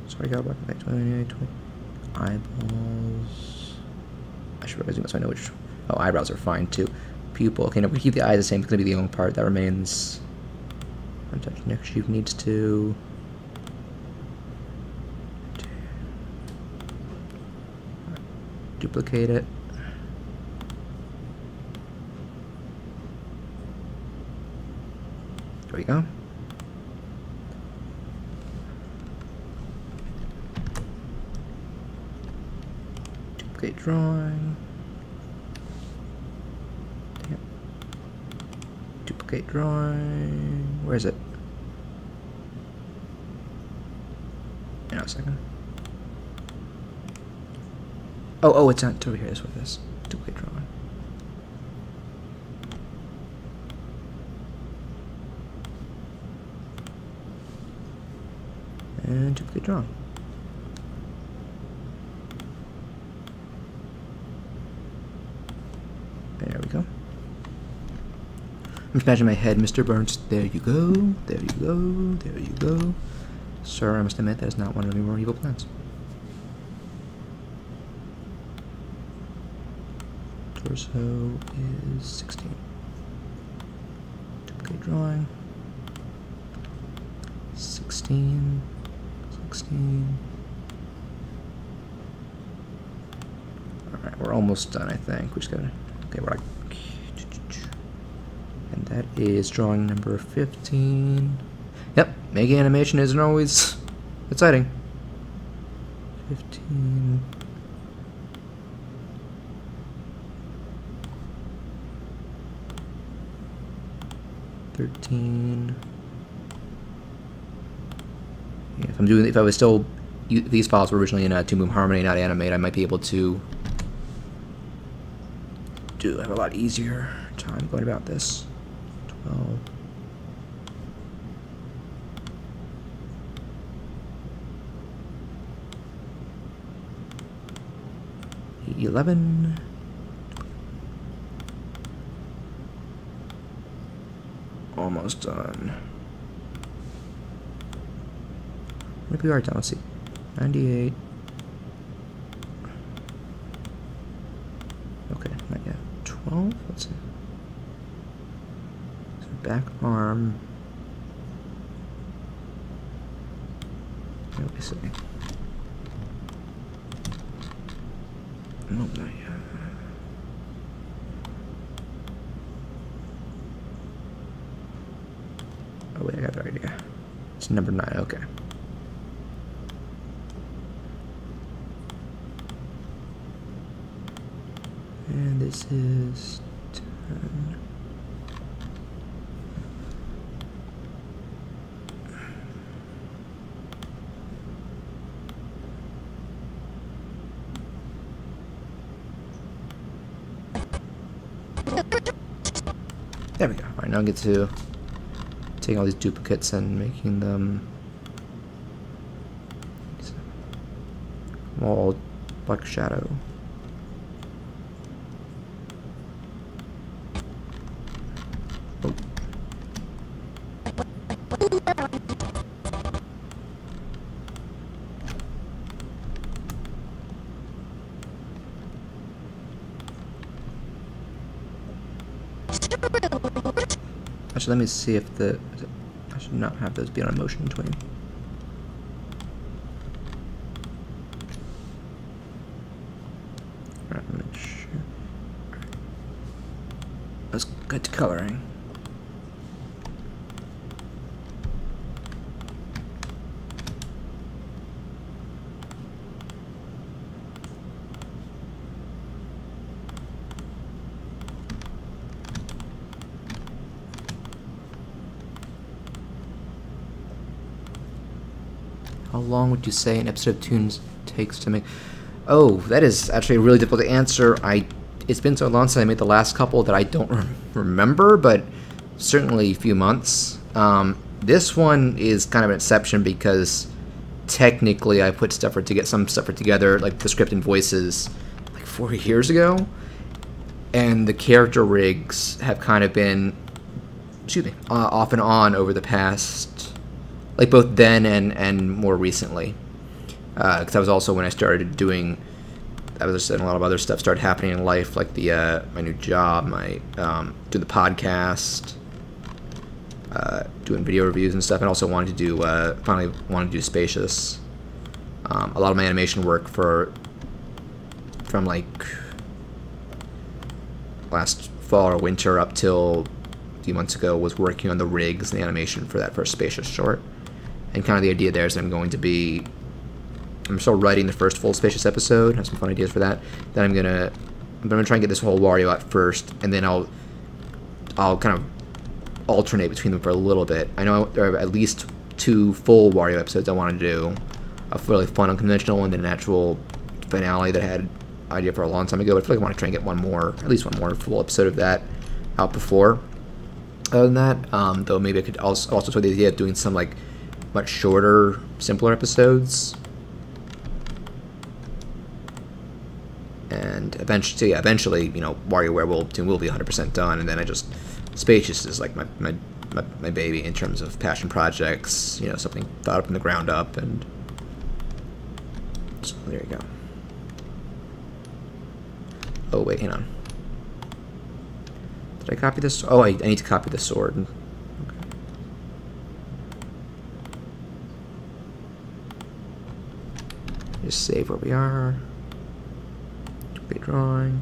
sorry, got back 20. Eyeballs. I should probably zoom out so I know which. Oh, eyebrows are fine too. Pupil. Okay, no, we keep the eyes the same. It's gonna be the only part that remains. Untouched neck cheek needs to. Duplicate it. There we go. Duplicate drawing. Damn. Duplicate drawing. Where is it? Hang on a second. Oh, it's not over here. That's what it is. Duplicate drawing. And duplicate drawing. There we go. I'm just imagining my head, Mr. Burns. There you go. There you go. There you go. Sir, I must admit that is not one of your more evil plans. Torso is 16. Duplicate drawing. 16. Alright, we're almost done, I think. We just gotta... Okay, we're like... And that is drawing number 15. Yep, making animation isn't always exciting. 15... 13. Yeah, if I was still, these files were originally in Toon Boom Harmony, not Animate, I might be able to have a lot easier time going about this. 12. $11. Almost done. Maybe we are done. Let's see. 98. Okay, not yet. 12. Let's see. So back arm. Let me see. Nope, not yet. Oh wait, I got the idea. It's number 9, okay. And this is 10. There we go. Alright, now I get to taking all these duplicates and making them all black shadow. Oh. Actually, let me see if I should not have those be on a motion tween. Alright, make sure. Let's get to coloring. How long would you say an episode of Toons takes to make? Oh, that is actually really difficult to answer. It's been so long since I made the last couple that I don't remember, but certainly a few months. This one is kind of an exception because technically I put some stuff together, like the script and voices, like 4 years ago, and the character rigs have kind of been, off and on over the past. Like both then and more recently, because that was also when I started doing. I was just a lot of other stuff started happening in life, like the my new job, my doing the podcast, doing video reviews and stuff, and also wanted to do finally wanted to do Spacious. A lot of my animation work from like last fall or winter up till a few months ago was working on the rigs and the animation for that first Spacious short. And kind of the idea there is that I'm still writing the first full Spacious episode. I have some fun ideas for that. Then I'm gonna try and get this whole Wario out first, and then I'll kind of alternate between them for a little bit. I know there are at least 2 full Wario episodes I want to do. A really fun, unconventional one, and then an actual finale that I had an idea for a long time ago. But I feel like I want to try and get at least one more full episode of that out before. Other than that, though, maybe I could also toy the idea of doing some like much shorter, simpler episodes. And eventually, you know, WarioWare will be 100% done, and then Spacious is like my baby in terms of passion projects. You know, something thought up from the ground up, and so there you go. Oh wait, hang on. Did I copy this? Oh, I need to copy the sword. Okay. Just save where we are. Copy drawing.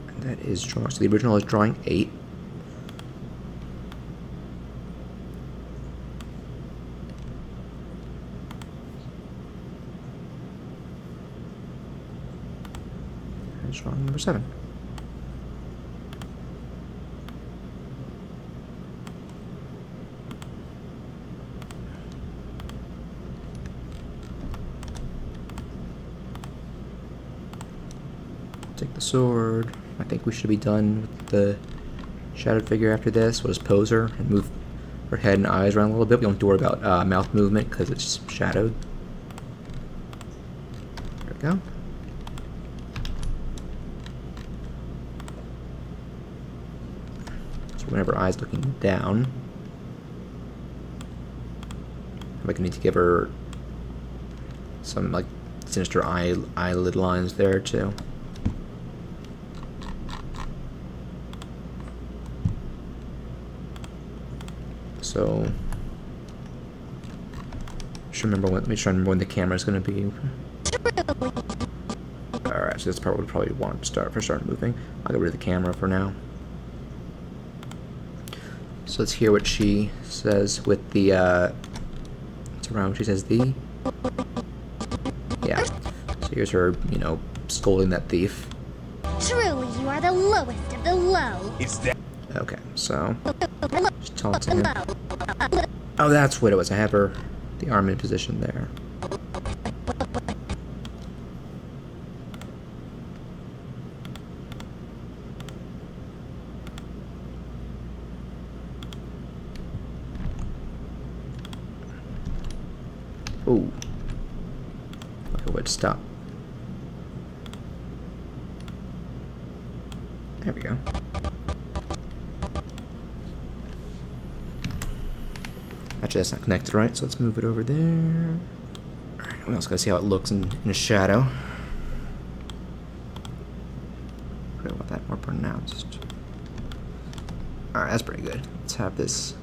And that is drawing. So the original is drawing 8. And drawing number 7. Take the sword. I think we should be done with the shadowed figure after this. We'll just pose her and move her head and eyes around a little bit. We don't have to worry about mouth movement because it's shadowed. There we go. So whenever her eyes looking down, I might need to give her some like sinister eyelid lines there too. So, let me try and remember when the camera is going to be. Alright, so this part would probably want to start moving. I'll get rid of the camera for now. So let's hear what she says with the, what's around? She says the, yeah. So here's her, you know, scolding that thief. Truly, you are the lowest of the low. Is that Okay, so just taunting him. Oh, that's what it was. I have her, the arm in position there. Oh. Okay, wait, stop. There we go. Actually, that's not connected, right? So let's move it over there. Alright, we also gotta see how it looks in a shadow. I want that more pronounced. Alright, that's pretty good. Let's have this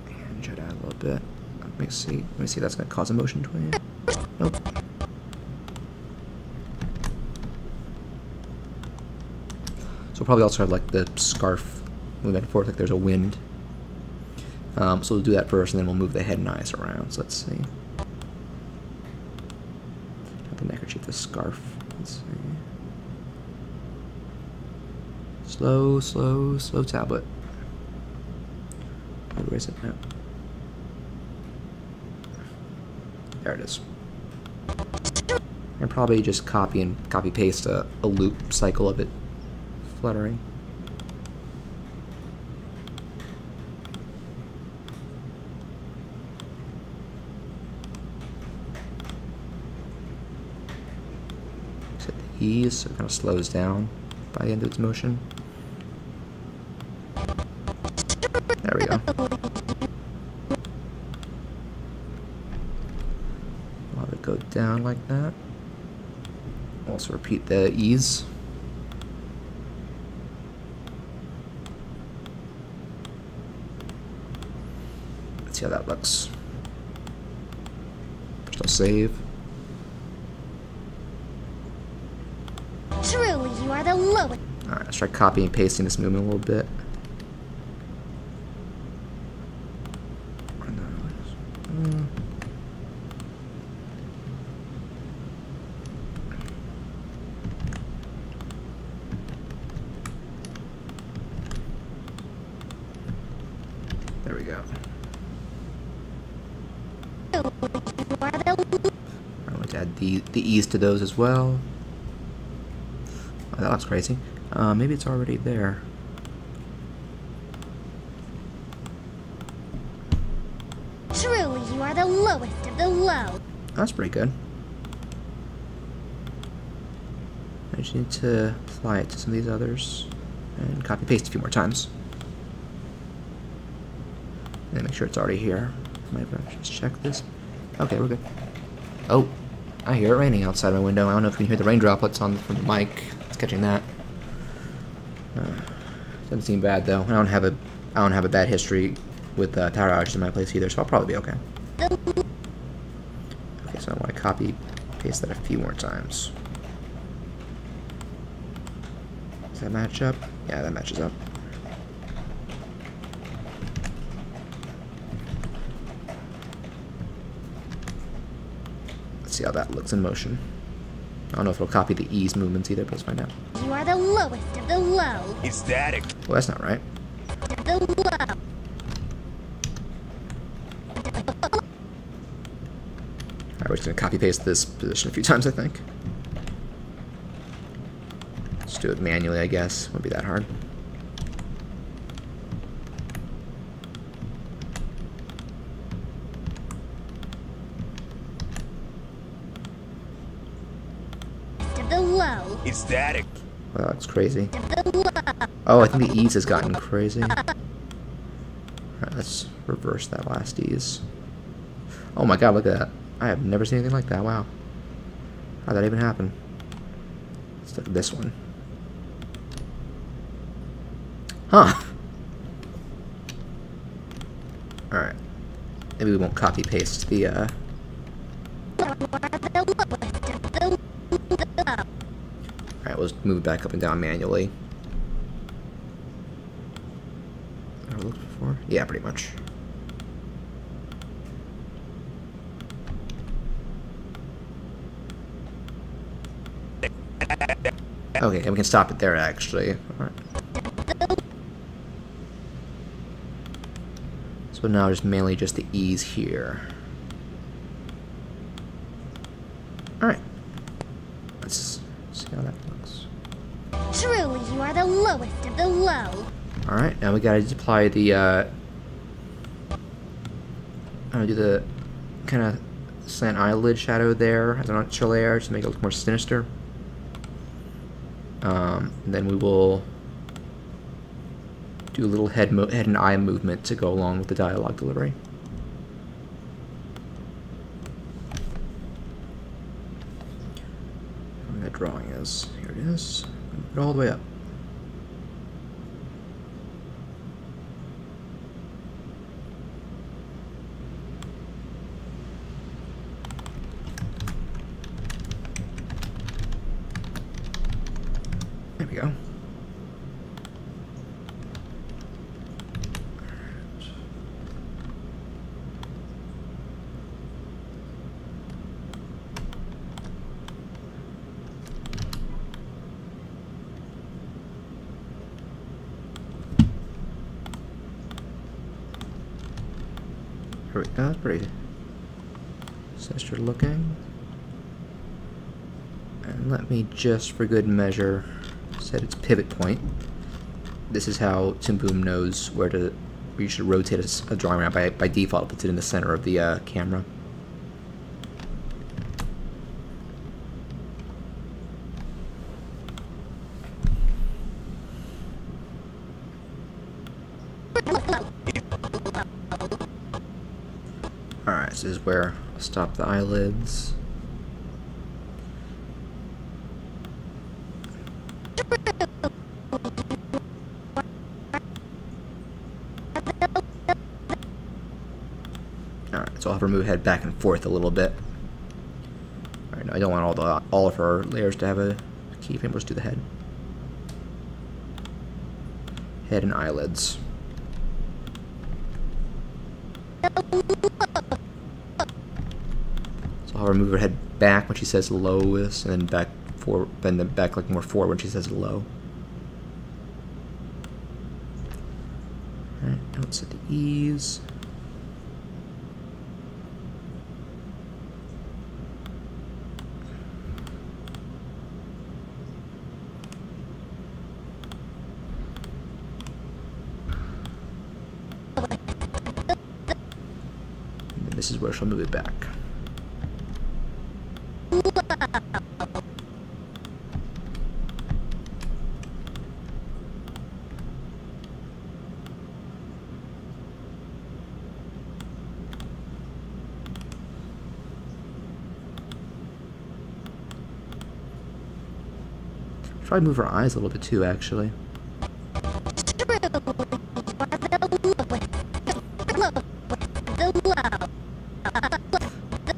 and shut out a little bit. Let me see. That's gonna cause a motion twin. Nope. So we'll probably also have like the scarf move back and forth, like there's a wind. So we'll do that first, and then we'll move the head and eyes around. So let's see. Not the neckerchief, the scarf. Let's see. Slow, slow, slow tablet. Oh, where is it now? There it is. And probably just copy paste a loop cycle of it fluttering. Ease, so it kind of slows down by the end of its motion. There we go. I'll have it go down like that. Also repeat the ease. Let's see how that looks. First I'll save. Truly, you are the lowest. Alright, let's try copying and pasting this movement a little bit. There we go. I'm going to add the ease to those as well. Oh, that looks crazy. Maybe it's already there. Truly, you are the lowest of the low. That's pretty good. I just need to apply it to some of these others and copy paste a few more times. And make sure it's already here. Might just check this. Okay, we're good. Oh, I hear it raining outside my window. I don't know if you can hear the rain droplets on from the mic. It's catching that. Doesn't seem bad though. I don't have a bad history with tower outages in my place either, so I'll probably be okay. Okay, so I want to copy paste that a few more times. Does that match up? Yeah, that matches up. Let's see how that looks in motion. I don't know if it'll copy the E's movements either, but let's find out. You are the lowest of the low. Is that it? Well, that's not right. The low. Alright, we're just gonna copy paste this position a few times, I think. Let's do it manually, I guess. Won't be that hard. The low. Is that it? Wow, that's crazy. The low. Oh, I think the E's has gotten crazy. Alright, let's reverse that last E's. Oh my god, look at that. I have never seen anything like that. Wow. How'd that even happen? Let's look at this one. Huh. Alright. Maybe we won't copy paste the Alright, we'll just move it back up and down manually. Have I looked before? Yeah, pretty much. Okay, and we can stop it there actually. Alright. So now just mainly just the E's here. Alright. Let's see how that looks. Truly, you are the lowest of the low. Alright, now we gotta just apply the I'm gonna do the kind of slant eyelid shadow there as an extra layer to make it look more sinister. And then we will do a little head and eye movement to go along with the dialogue delivery. Where that drawing is. Here it is. Move it all the way up. There we go. Here we go. That's pretty sinister looking. And let me just, for good measure, set its pivot point. This is how Toon Boom knows where you should rotate a drawing around. By default, it puts it in the center of the camera. Alright, so this is where I'll stop the eyelids. Alright, so I'll have her move head back and forth a little bit. Alright, now I don't want all of her layers to have a keyframe. Let's do the head. Head and eyelids. So I'll remove her head back when she says lowest, and then back forward, and then back like more forward when she says low. Alright, now let's set the E's. And this is where she'll move it back. Try to move her eyes a little bit too, actually.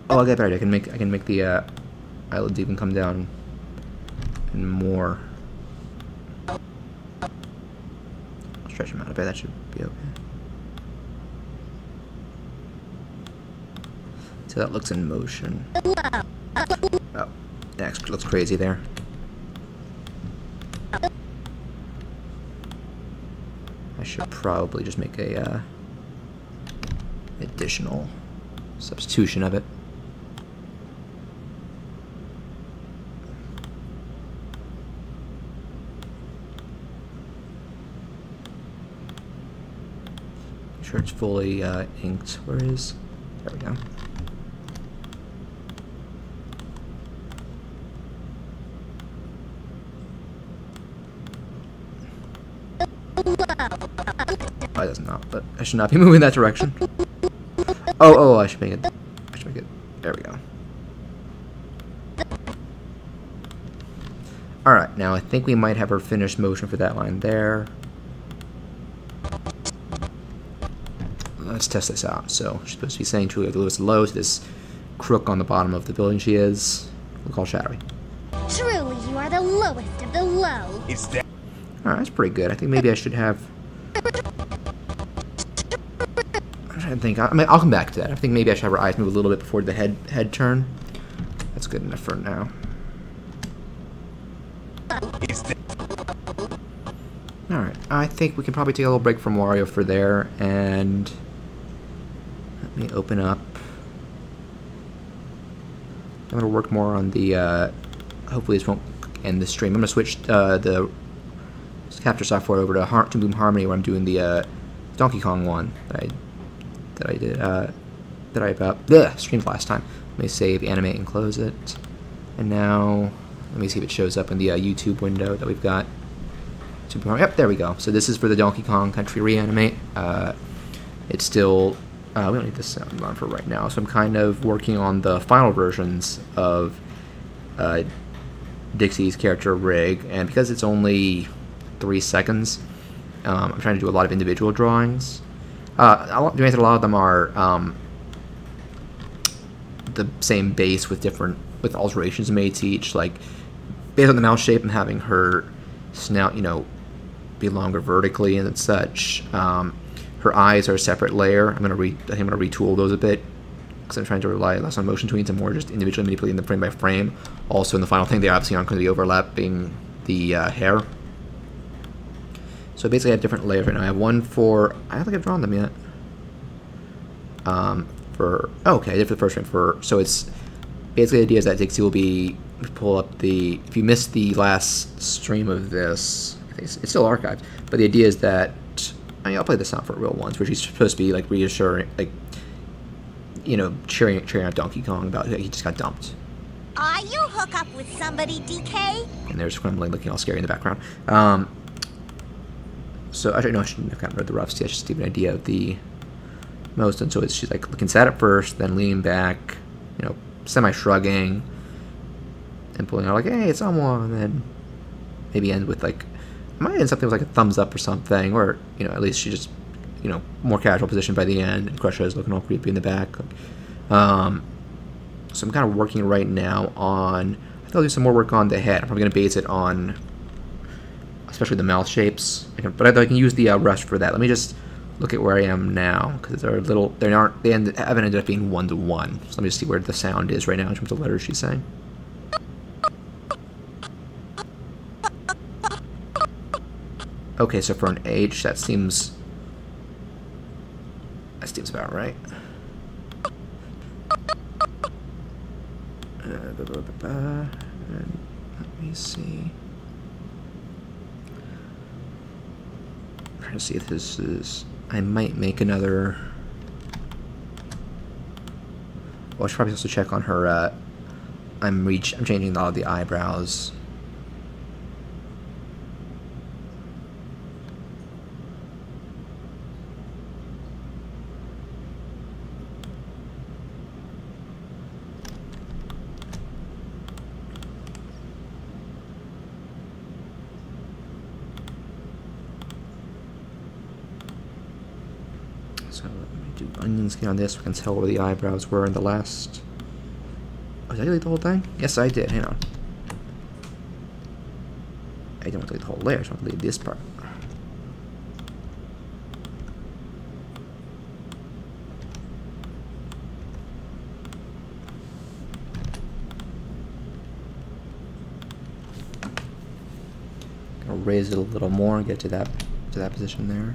Oh, I get better. I can make the eyelids even come down and more. stretch them out a bit. That should be okay. So that looks in motion. Oh, that looks crazy there. I should probably just make a additional substitution of it. Make sure it's fully inked. Where is? There we go. Oh, it does not, but I should not be moving that direction. Oh, I should make it. There we go. Alright, now I think we might have her finished motion for that line there. Let's test this out. So, she's supposed to be saying truly the lowest low to this crook on the bottom of the building she is. We'll call shadowy. Truly, you are the lowest of the low. It's that. Alright, that's pretty good. I think maybe I should have... I'm trying to think. I mean, I'll come back to that. I think maybe I should have her eyes move a little bit before the head turn. That's good enough for now. Alright, I think we can probably take a little break from Wario for there, and let me open up. I'm going to work more on the, hopefully this won't end the stream. I'm going to switch the capture software over to Toon Boom Harmony, where I'm doing the Donkey Kong one that I streamed last time. Let me save, animate, and close it. And now, let me see if it shows up in the YouTube window that we've got. Yep, there we go. So this is for the Donkey Kong Country Reanimate. It's still, we don't need this sound on for right now, so I'm kind of working on the final versions of Dixie's character rig, and because it's only 3 seconds, I'm trying to do a lot of individual drawings. A lot of them are the same base with alterations made to each, like based on the mouth shape and having her snout, be longer vertically and such. Her eyes are a separate layer. I think I'm gonna retool those a bit because I'm trying to rely less on motion tweens and more just individually manipulating them frame by frame. Also, in the final thing, they obviously aren't going to be overlapping the hair. So basically, I have different layers right now. I have one for, I don't think I've drawn them yet. Okay, I did for the first frame. So it's basically the idea is that Dixie will be, pull up the, if you missed the last stream of this, I think it's still archived, but the idea is that, I'll play this out for real ones, where she's supposed to be like reassuring, like, cheering out Donkey Kong about he just got dumped. Are you hook up with somebody, DK? And there's Crumbling looking all scary in the background. So actually, no, I shouldn't have kind of read the roughs. That's just to give an idea of the most. And so she's like looking sad at first, then leaning back, semi-shrugging, and pulling out like, hey, it's someone, and then maybe end with like, I might end something with like a thumbs up or something, or at least she just, more casual position by the end, and Crusher is looking all creepy in the back. So I'm kind of working right now on, I think I'll do some more work on the head. I'm probably going to base it on, especially the mouth shapes, but I can use the rest for that. Let me just look at where I am now, because they're a little, they haven't ended up being 1-to-1. So let me just see where the sound is right now in terms of letters she's saying. Okay, so for an H, that seems about right. Let me see. I'm trying to see if this is. I might make another. Well, I should probably also check on her. I'm changing all of the eyebrows. So let me do onion skin on this. We can tell where the eyebrows were in the last. Oh, did I delete the whole thing? Yes, I did. Hang on. I don't want to delete the whole layer, so I want to delete this part. raise it a little more and get to that position there.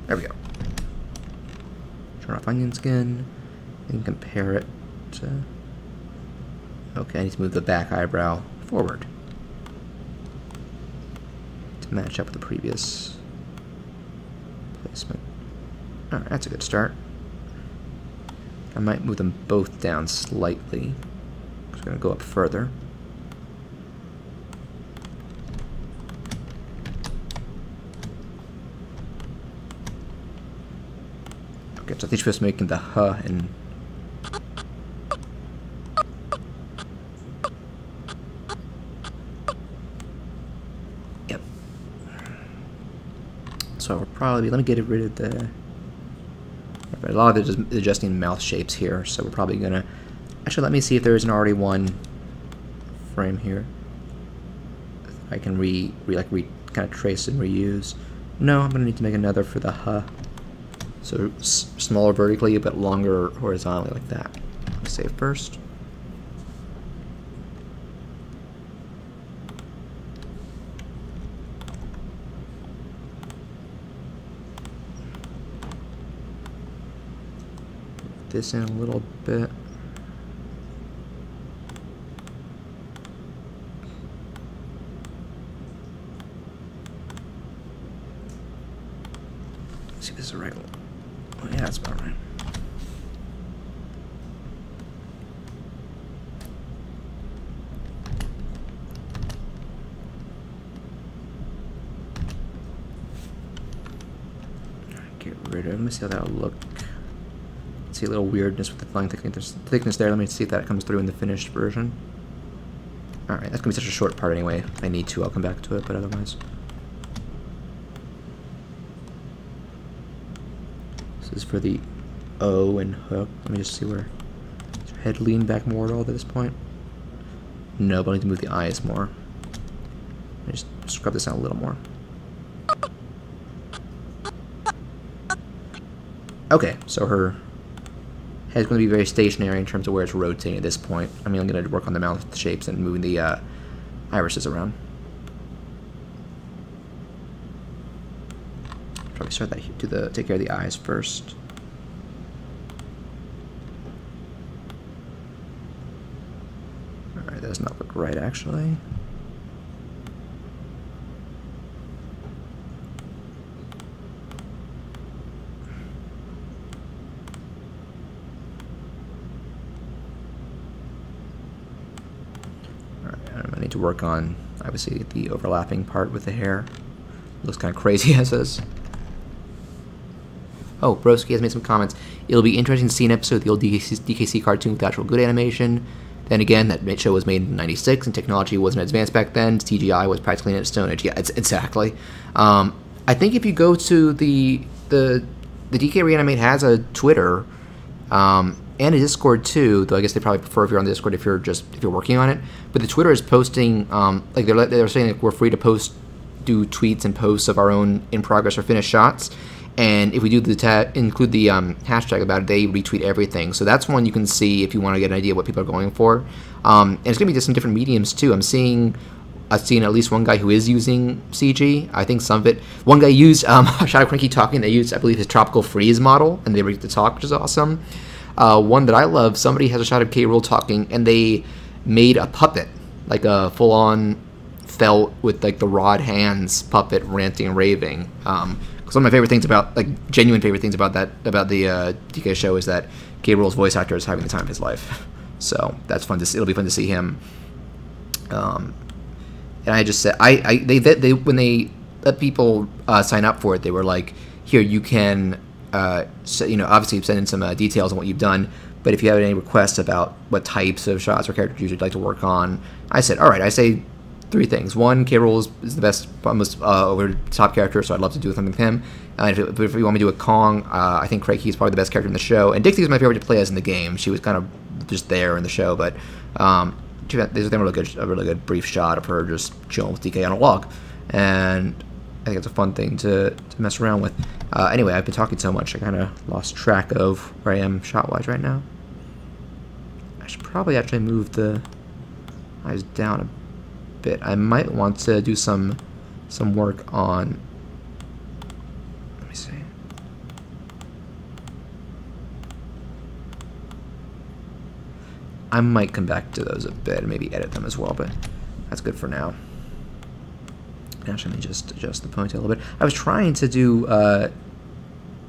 There we go. Turn off onion skin and compare it to. Okay, I need to move the back eyebrow forward to match up with the previous placement. Alright, that's a good start. I might move them both down slightly. It's going to go up further. Okay, so I think you're supposed to make the huh and yep. So we're probably, let me get rid of the. A lot of it is adjusting mouth shapes here, so we're probably gonna. Actually, let me see if there isn't already one frame here. I can kind of trace and reuse. No, I'm gonna need to make another for the huh. So smaller vertically, but longer horizontally, like that. Let's save first. This in a little bit. Let's see if this is the right one. Oh, yeah, that's about right. Get rid of it. Let me see how that'll look. See a little weirdness with the flying thickness there. Let me see if that comes through in the finished version. Alright, that's going to be such a short part anyway. If I need to, I'll come back to it, but otherwise. This is for the O and hook. Let me just see where. Is your head lean back more at all at this point? No, but I need to move the eyes more. Let me just scrub this out a little more. Okay, so her head's going to be very stationary in terms of where it's rotating at this point. I mean, I'm going to work on the mouth shapes and moving the irises around. Probably start that take care of the eyes first. Alright, that does not look right actually. I need to work on, obviously, the overlapping part with the hair. Looks kind of crazy as is. Oh, Broski has made some comments. It'll be interesting to see an episode of the old DKC cartoon with actual good animation. Then again, that show was made in '96 and technology wasn't advanced back then. CGI was practically in its Stone Age. Yeah, exactly. I think if you go to the DK Reanimate has a Twitter and a Discord too. Though I guess they probably prefer if you're on the Discord if you're working on it. But the Twitter is posting like they're saying like we're free to do tweets and posts of our own in progress or finished shots. And if we do include the hashtag about it, they retweet everything. So that's one you can see if you want to get an idea of what people are going for. And it's going to be just some different mediums too. I've seen at least one guy who is using CG. I think some of it. One guy used Shadow Cranky talking. They used, I believe, his Tropical Freeze model, and they were to talk, which is awesome. One that I love. Somebody has a shot of K. Rool talking, and they made a puppet, like a full-on felt with like the rod hands puppet ranting and raving. One of my favorite things about, like, genuine favorite things about the DK show is that K. Rool's voice actor is having the time of his life. So that's fun to see. It'll be fun to see him. And I just said, they when they let people sign up for it, they were like, here you can, obviously send in some details on what you've done. But if you have any requests about what types of shots or characters you'd like to work on, I said, all right, I say 3 things. 1, K. Rool is the best, most over top character, so I'd love to do something with him. If you want me to do a Kong, I think Craig Key is probably the best character in the show. And Dixie is my favorite to play as in the game. She was kind of just there in the show, but there's a really good brief shot of her just chilling with DK on a log, and I think it's a fun thing to mess around with. Anyway, I've been talking so much, I kind of lost track of where I am shot-wise right now. I I should probably actually move the eyes down a bit. I might want to do some work on. Let me see. I might come back to those a bit and maybe edit them as well, but that's good for now. Actually, let me just adjust the ponytail a little bit. I was trying to do. Do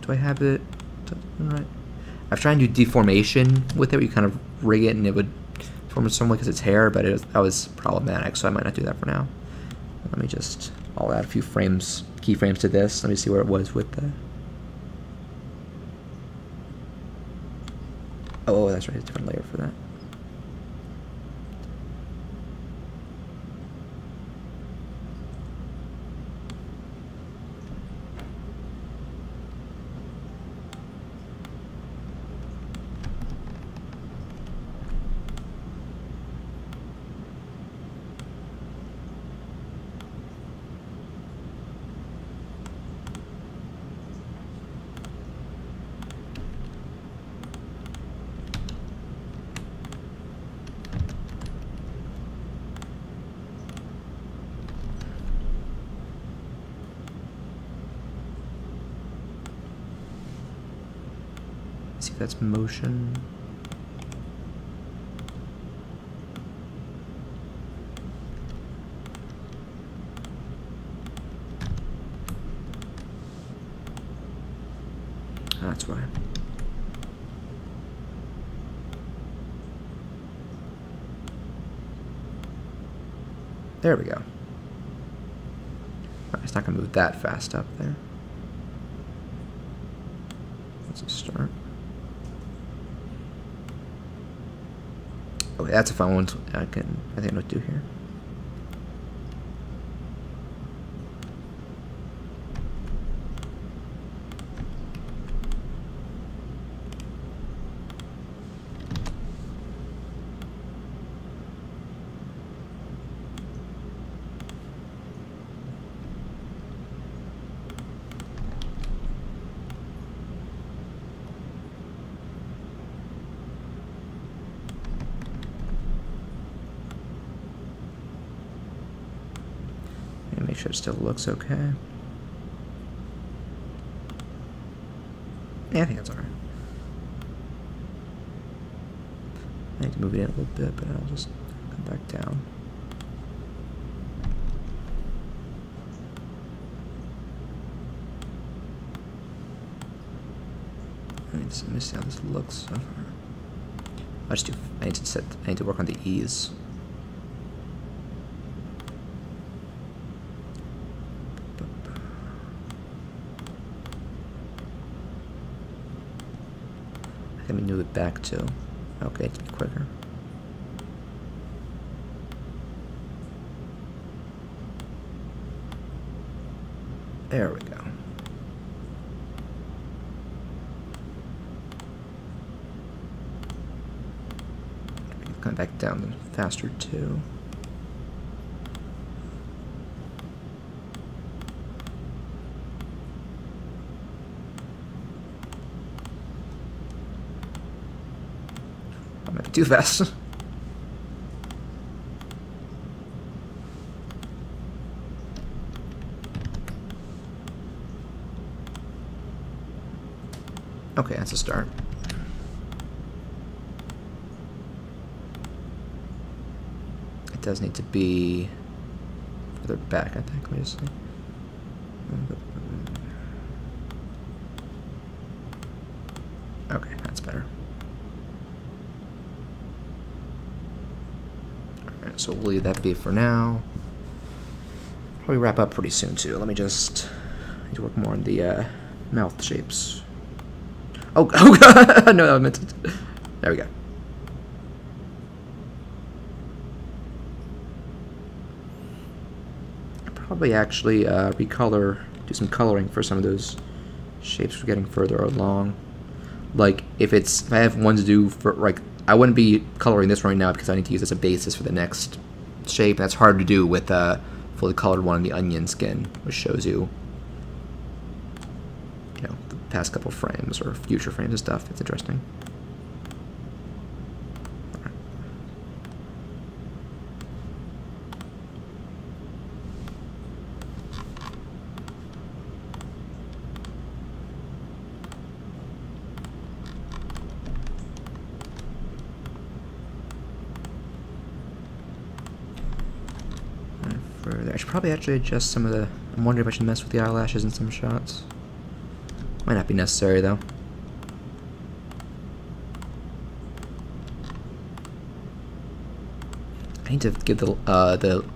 I have it? Right. I was trying to do deformation with it, where you kind of rig it and it would form in some way because it's hair, but that was problematic, so I might not do that for now. Let me just. I'll add a few frames, keyframes to this. Let me see where it was with the. Oh, that's right. It's a different layer for that. See if that's motion. That's why. There we go. It's not gonna move that fast up there. Let's just start. Okay, that's a fun one. I think I know what to do here. Make sure it still looks okay. Yeah, I think that's alright. I need to move it in a little bit, but I'll just come back down. Let me see how this looks so far. I need to work on the ease. Let me move it back too. Okay, to be quicker. There we go. Come back down faster too. I might be too fast. Okay, that's a start. It does need to be further back, I think. Let me just see. Okay, that's better. Alright, so we'll leave that be for now. Probably wrap up pretty soon too. Let me just need to work more on the mouth shapes. Oh god! No, I meant to. There we go. I'll probably actually recolor, do some coloring for some of those shapes we're getting further along. Like if I have one to do for, like, I wouldn't be coloring this right now because I need to use this as a basis for the next shape. And that's hard to do with a fully colored one in the onion skin, which shows you, the past couple frames or future frames and stuff. It's interesting. All right. should probably actually adjust some of the... I'm wondering if I should mess with the eyelashes in some shots. Might not be necessary, though. I need to give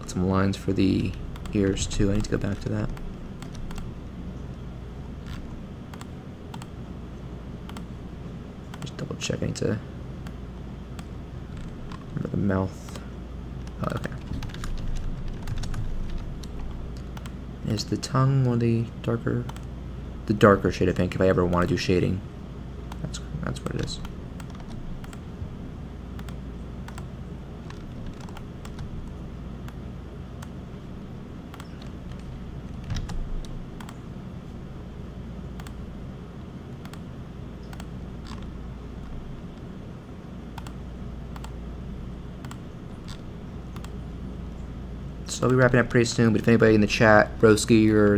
some lines for the ears, too. I need to go back to that. Just double check. I need to remember the mouth. Oh, okay. Is the tongue one of the darker shade of pink if I ever want to do shading? That's what it is. So I'll be wrapping up pretty soon, but if anybody in the chat, Broski or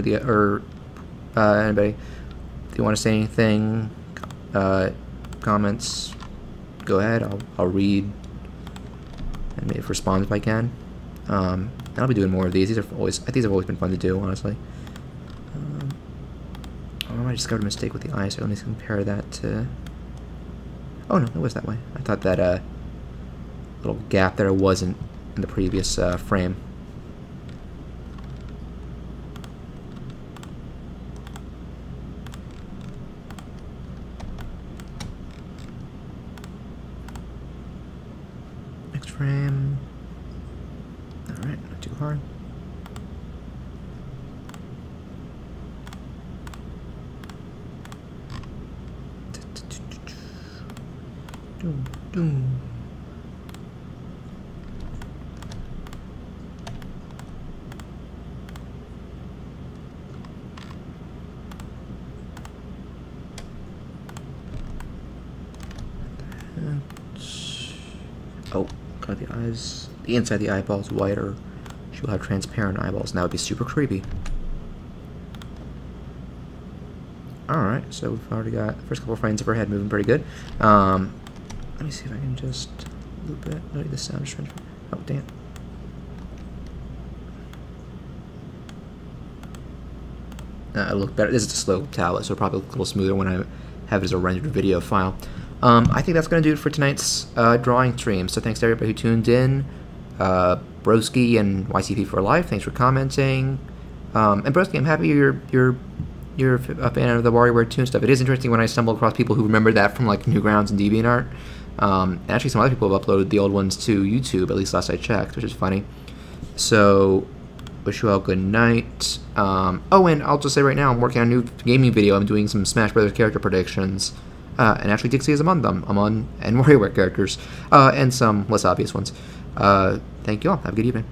anybody, if you want to say anything, comments, go ahead. I'll read and maybe respond if I can. And I'll be doing more of these. I think these have always been fun to do, honestly. I discovered a mistake with the eye, so let me compare that to... Oh no, it was that way. I thought that little gap there wasn't in the previous frame. Next frame. Alright, not too hard. Doom, doom. Oh, got the eyes. The inside of the eyeball is whiter. She will have transparent eyeballs, and that would be super creepy. Alright, so we've already got the first couple frames of her head moving pretty good. Let me see if I can just loop it. Oh, the sound is trying to... Oh, damn. It'll look better. This is a slow tablet, so it'll probably look a little smoother when I have it as a rendered video file. I think that's going to do it for tonight's drawing stream. So thanks to everybody who tuned in. Broski and YCP for Life, thanks for commenting. And Broski, I'm happy you're a fan of the WarioWare Toon stuff. It is interesting when I stumble across people who remember that from like Newgrounds and DeviantArt. Actually, some other people have uploaded the old ones to YouTube, at least last I checked, which is funny. So, wish you all good night. Oh, and I'll just say right now, I'm working on a new gaming video. I'm doing some Smash Brothers character predictions. And actually, Dixie is among them. And WarioWare characters. And some less obvious ones. Thank you all. Have a good evening.